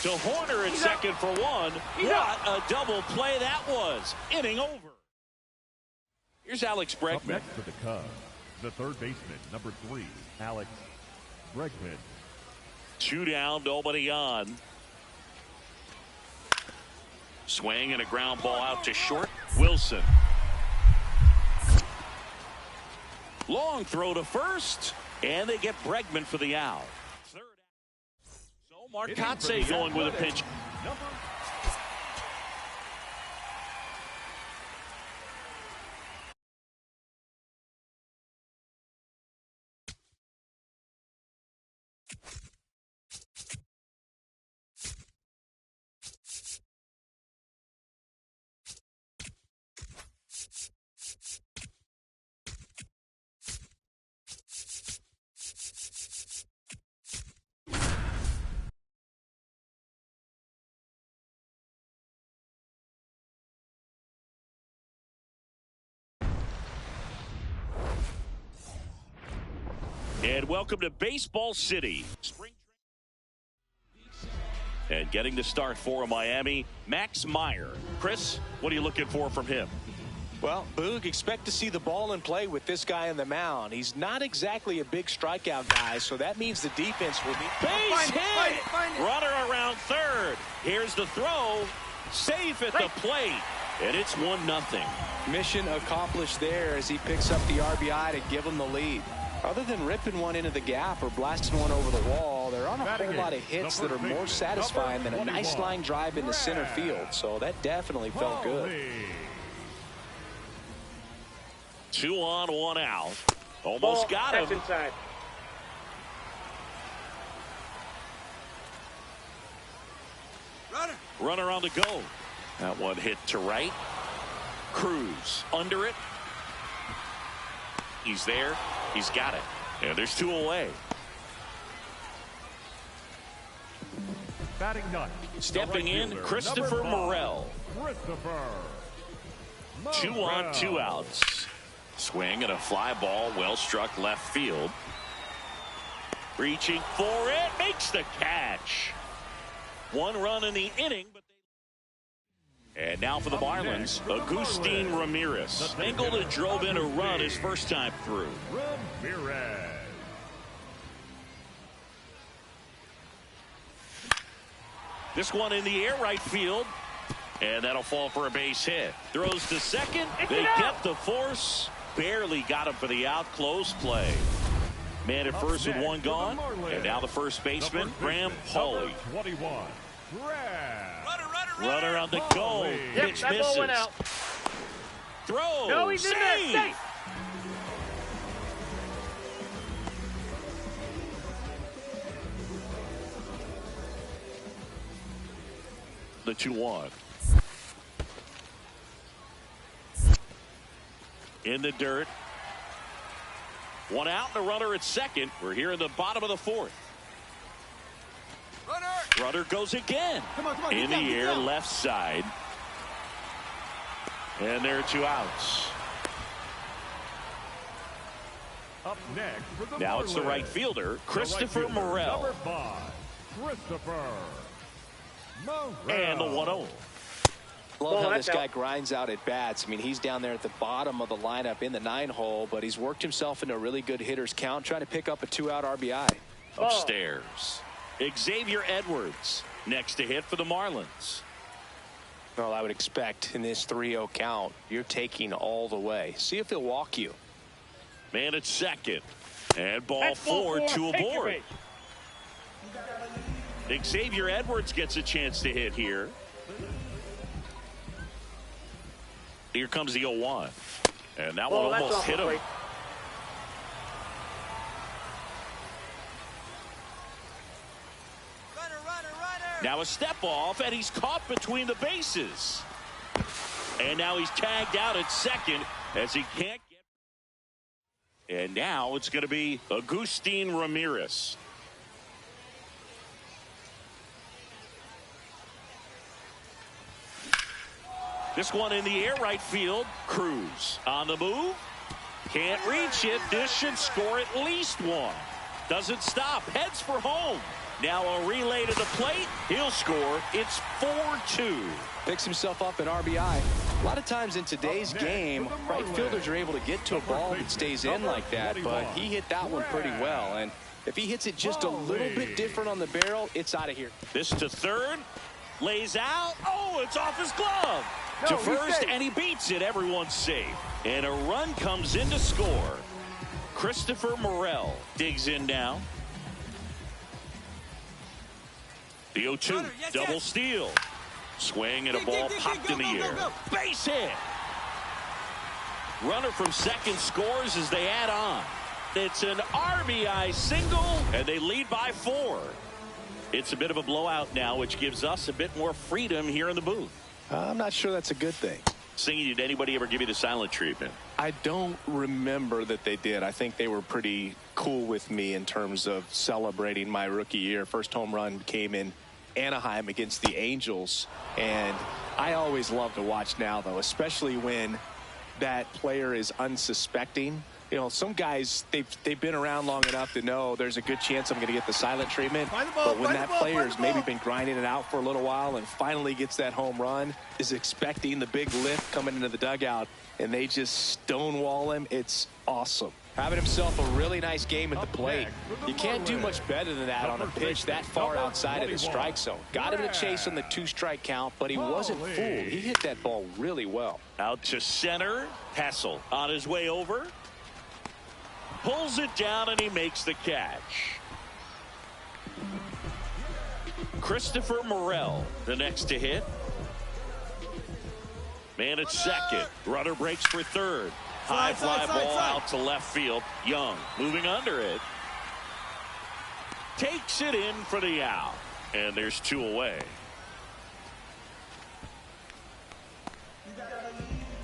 To Horner at second for 1. What a double play that was. Inning over. Here's Alex Bregman. Up next for the Cubs, the third baseman, number 3, Alex Bregman. 2 down, nobody on. Swing and a ground ball out to short. Wilson. Long throw to first, and they get Bregman for the out. 3rd. So Marcotte going with a pitch. Number And welcome to Baseball City. And getting the start for Miami, Max Meyer. Chris, what are you looking for from him? Well, Boog, expect to see the ball in play with this guy on the mound. He's not exactly a big strikeout guy, so that means the defense will be... Base hit! Runner around third. Here's the throw. Safe at the plate. And it's 1-0. Mission accomplished there as he picks up the RBI to give him the lead. Other than ripping one into the gap or blasting one over the wall, there aren't a whole lot of hits that are more satisfying than a nice line drive into center field. So that definitely felt good. 2 on, 1 out. Almost got him. That's inside. Runner on the go. That one hit to right. Cruz under it. He's there. He's got it. And there's 2 away. Batting ninth. Stepping in, Christopher Morel. 2 on, 2 outs. Swing and a fly ball, well struck left field. Reaching for it, makes the catch. 1 run in the inning. And now for the Marlins, Agustin Ramirez. Angled and drove in a run his first time through. Ramirez. This one in the air right field. And that'll fall for a base hit. Throws to second. They get the force. Barely got him for the out. Close play. Man at first with 1 gone. And now the first baseman, Graham Hawley. 21. Runner on the go. Yep, Pitch that ball misses. went out. Throw. No, he's in there. Safe. The 2-1. In the dirt. 1 out and a runner at second. We're here in the bottom of the 4th. Runner goes again. Come on, in the air, left side. And there are 2 outs. Up next for the Now it's the Marlins. right fielder, Christopher Morel. Number 5, Christopher Morel. And the 1-0. Love how that's this guy out. grinds out at bats. I mean, he's down there at the bottom of the lineup in the 9-hole, but he's worked himself into a really good hitter's count, trying to pick up a 2-out RBI. Upstairs. Xavier Edwards next to hit for the Marlins. Well, I would expect in this 3-0 count, you're taking all the way. See if he'll walk you. Man at second. And ball That's ball 4, 2 Take your aboard. base. Xavier Edwards gets a chance to hit here. Here comes the 0-1. And that one That's almost off the hit him. plate. Now a step off, and he's caught between the bases. And now he's tagged out at second as he can't get. And now it's going to be Agustin Ramirez. This one in the air right field. Cruz on the move. Can't reach it. This should score at least 1. Doesn't stop. Heads for home. Now a relay to the plate. He'll score. It's 4-2. Picks himself up an RBI. A lot of times in today's game, right fielders are able to get to a ball that stays in like that, but he hit that one pretty well. And if he hits it just a little bit different on the barrel, it's out of here. This to third. Lays out. Oh, it's off his glove. To first, and he beats it. Everyone's safe. And a run comes in to score. Christopher Morel digs in now. The 0-2, double steal. Swing and a ball popped in the air. Base hit. Runner from second scores as they add on. It's an RBI single, and they lead by 4. It's a bit of a blowout now, which gives us a bit more freedom here in the booth. I'm not sure that's a good thing. Singing, did anybody ever give you the silent treatment? I don't remember that they did. I think they were pretty cool with me in terms of celebrating my rookie year. First home run came in Anaheim against the Angels, and I always love to watch now, though, especially when that player is unsuspecting. You know, some guys, they've been around long enough to know there's a good chance I'm going to get the silent treatment. But when that player's maybe been grinding it out for a little while and finally gets that home run, is expecting the big lift coming into the dugout, and they just stonewall him, it's awesome. Having himself a really nice game at the plate. You can't do much better than that on a pitch that far outside of the strike zone. Got him to chase on the 2-strike count, but he wasn't fooled. He hit that ball really well. Out to center. Hassel on his way over. Pulls it down, and he makes the catch. Christopher Morel, the next to hit. Man at second. Runner breaks for third. High fly ball out to left field. Young moving under it. Takes it in for the out. And there's 2 away.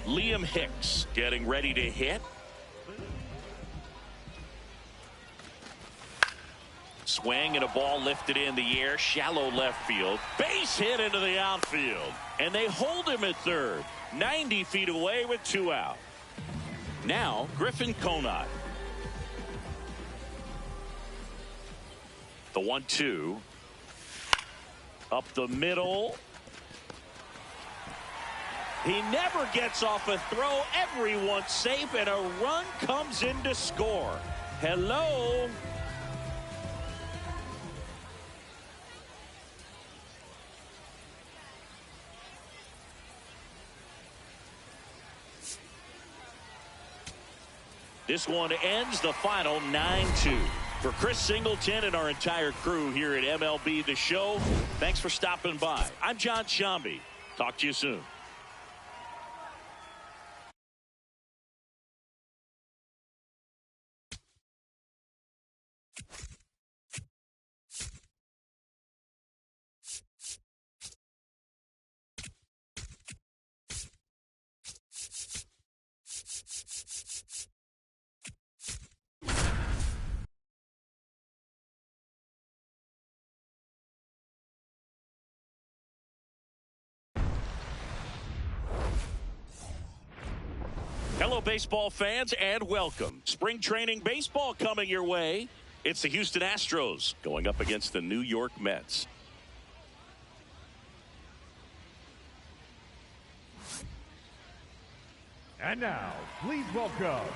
Liam Hicks getting ready to hit. Swing and a ball lifted in the air. Shallow left field. Base hit into the outfield. And they hold him at third. 90 feet away with 2 out. Now, Griffin Conant. The 1-2. Up the middle. He never gets off a throw. Everyone's safe, and a run comes in to score. Hello. This one ends the final 9-2. For Chris Singleton and our entire crew here at MLB The Show, thanks for stopping by. I'm John Shambi. Talk to you soon. Hello, baseball fans, and welcome. Spring training baseball coming your way. It's the Houston Astros going up against the New York Mets. And now, please welcome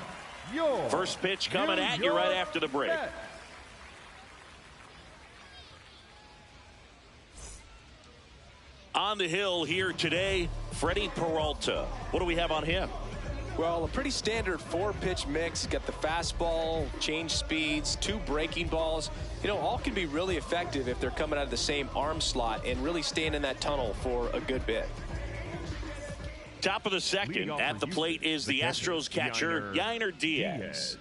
your first pitch coming at you right after the break. Mets. On the hill here today, Freddie Peralta. What do we have on him? Well, a pretty standard 4-pitch mix. Got the fastball, change speeds, 2 breaking balls. You know, all can be really effective if they're coming out of the same arm slot and really staying in that tunnel for a good bit. Top of the second, at the plate is the Astros catcher, Yainer Diaz.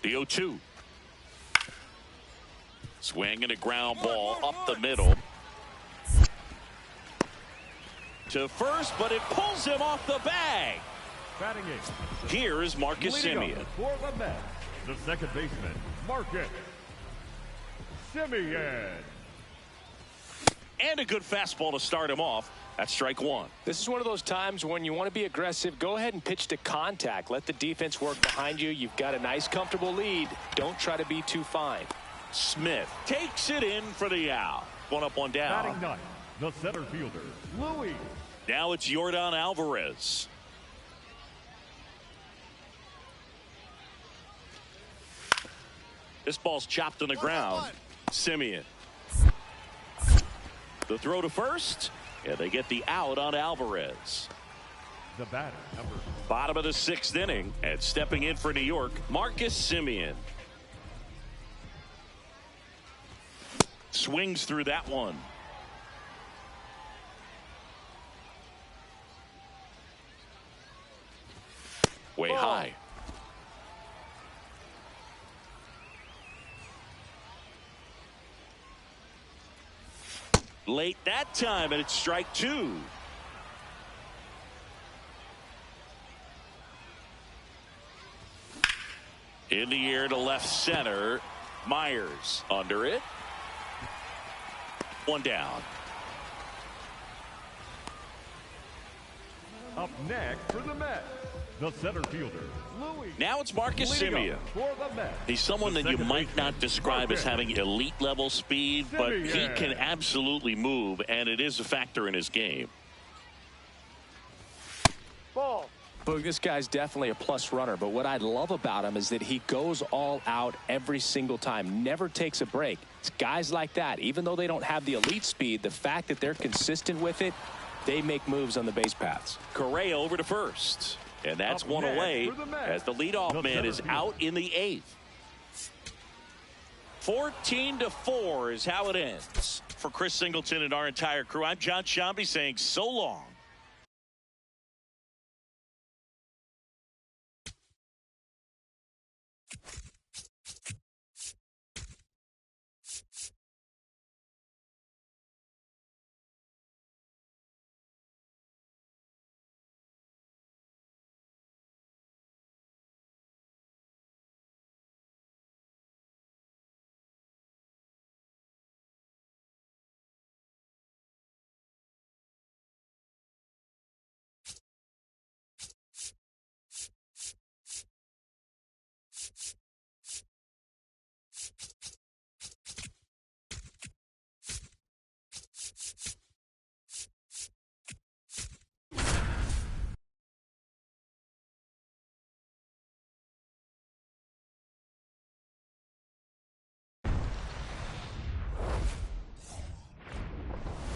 The 0-2. Swing and a ground ball up the middle. To first, but it pulls him off the bag. Batting eighth. Here is Marcus Semien. For the Mets, the second baseman, Marcus Semien. And a good fastball to start him off. That's strike 1. This is one of those times when you want to be aggressive. Go ahead and pitch to contact. Let the defense work behind you. You've got a nice, comfortable lead. Don't try to be too fine. Smith takes it in for the out. 1 up, 1 down. Batting ninth, the center fielder, Louis. Now it's Yordan Alvarez. This ball's chopped on the ground. Semien. The throw to first. And they get the out on Alvarez. The batter, number. Bottom of the 6th inning. And stepping in for New York, Marcus Semien. Swings through that one. Way high. Late that time, and it's strike 2. In the air to left center. Myers under it. 1 down. Up next for the Mets, the center fielder, Louis. Now it's Marcus Semien. For the Mets, He's someone the that you second might baseman, not describe as having elite level speed, but he Semien. can absolutely move, and it is a factor in his game. Ball. Boog, this guy's definitely a plus runner, but what I love about him is that he goes all out every single time, never takes a break. It's guys like that, even though they don't have the elite speed, the fact that they're consistent with it, they make moves on the base paths. Correa over to first, and that's Up one next away for the Mets, as the leadoff the man center is fielder. out in the 8th. 14-4 is how it ends. For Chris Singleton and our entire crew, I'm John Shambi saying so long.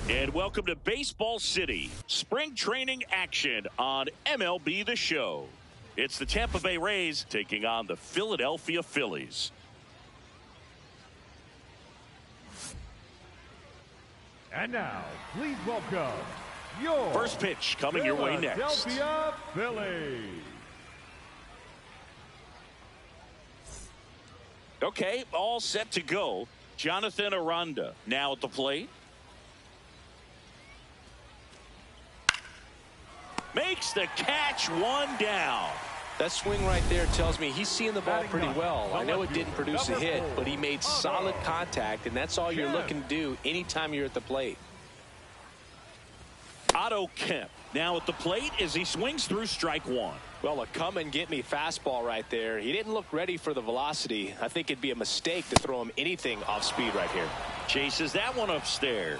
And welcome to Baseball City. Spring training action on MLB The Show. It's the Tampa Bay Rays taking on the Philadelphia Phillies. And now, please welcome your First pitch coming your way next. Philadelphia Phillies. Okay, all set to go. Jonathan Aranda now at the plate. Makes the catch, one down. That swing right there tells me he's seeing the ball pretty well. I know it didn't produce a hit, but he made solid contact, and that's all you're looking to do anytime you're at the plate. Otto Kemp now at the plate as he swings through strike one. Well, a come and get me fastball right there. He didn't look ready for the velocity. I think it'd be a mistake to throw him anything off speed right here. Chases that one upstairs.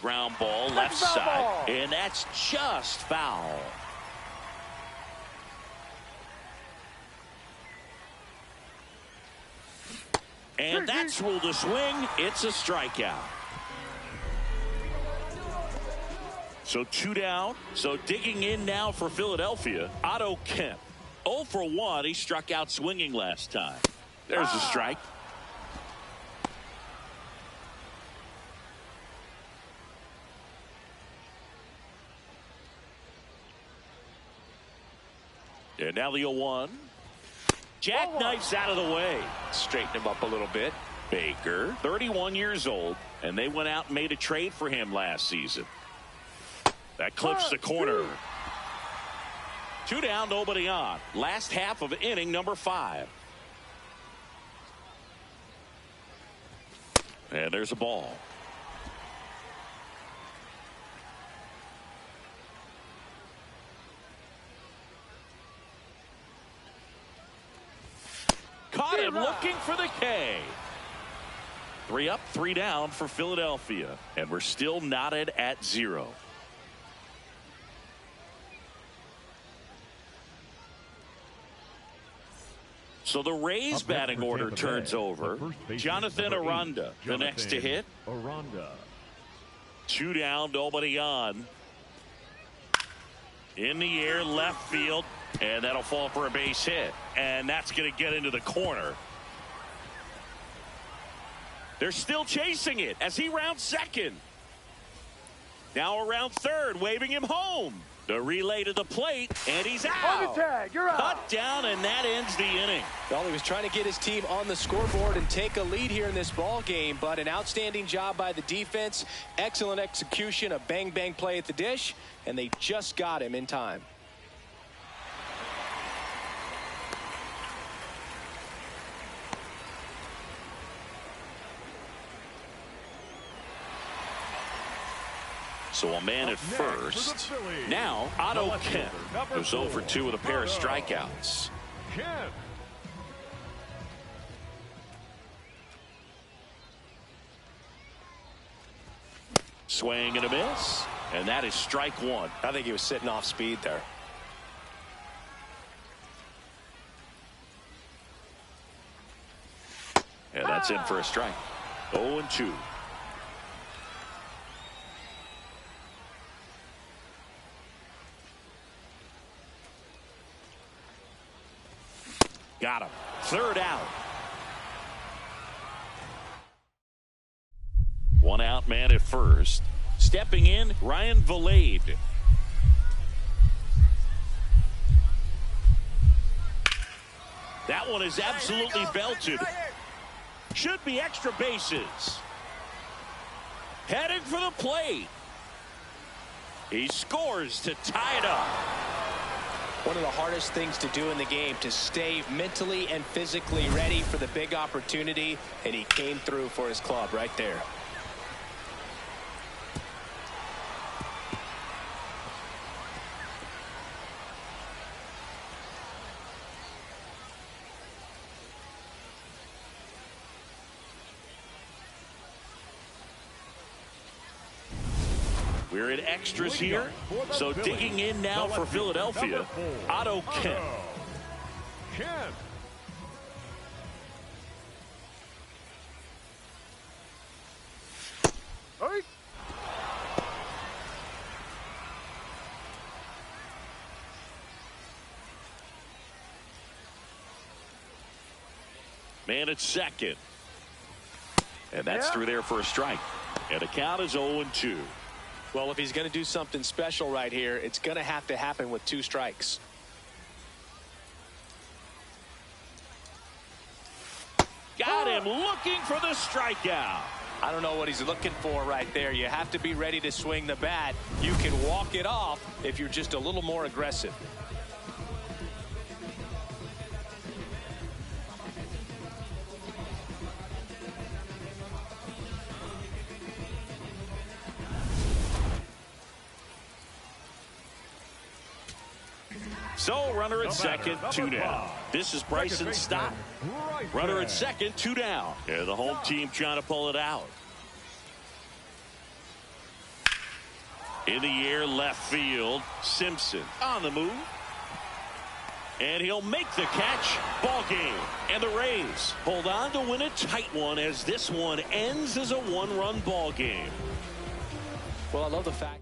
Ground ball left side, and that's just foul. And that's ruled a swing. It's a strikeout. So 2 down. So digging in now for Philadelphia, Otto Kemp. 0 for 1. He struck out swinging last time. There's a strike. And now the 0-1. Jackknifes out of the way. Straighten him up a little bit. Baker, 31 years old, and they went out and made a trade for him last season. That clips the corner. 2 down, nobody on. Last half of inning number 5. And there's a ball. Caught him looking for the K. 3 up, 3 down for Philadelphia. And we're still knotted at 0. So the Rays batting order turns over. Jonathan Aranda, the next to hit. Aranda. 2 down, nobody on. In the air, left field, and that'll fall for a base hit. And that's going to get into the corner. They're still chasing it as he rounds second. Now around third, waving him home. The relay to the plate, and he's out. On the tag, you're out. Cut down, and that ends the inning. Well, he was trying to get his team on the scoreboard and take a lead here in this ball game, but an outstanding job by the defense, excellent execution, a bang-bang play at the dish, and they just got him in time. So a man at first. Now Otto Kemp goes 0 for 2 with a pair of strikeouts. Kemp. Swing and a miss. And that is strike one. I think he was sitting off speed there. And that's in for a strike. 0 and 2. Got him. Third out. One out man at first. Stepping in, Ryan Valade. That one is absolutely belted. Should be extra bases. Heading for the plate. He scores to tie it up. One of the hardest things to do in the game, to stay mentally and physically ready for the big opportunity, and he came through for his club right there. We're in extras here. So digging in now for Philadelphia, Otto Kemp. Kemp. Man at second. And that's through there for a strike. And the count is 0 and 2. Well, if he's going to do something special right here, it's going to have to happen with 2 strikes. Got him looking for the strikeout. I don't know what he's looking for right there. You have to be ready to swing the bat. You can walk it off if you're just a little more aggressive. So runner at second, 2 down. This is Bryson Stott. Runner at second, 2 down. Yeah, the home team trying to pull it out. In the air, left field. Simpson on the move. And he'll make the catch. Ball game. And the Rays hold on to win a tight one as this one ends as a 1-run ball game. Well, I love the fact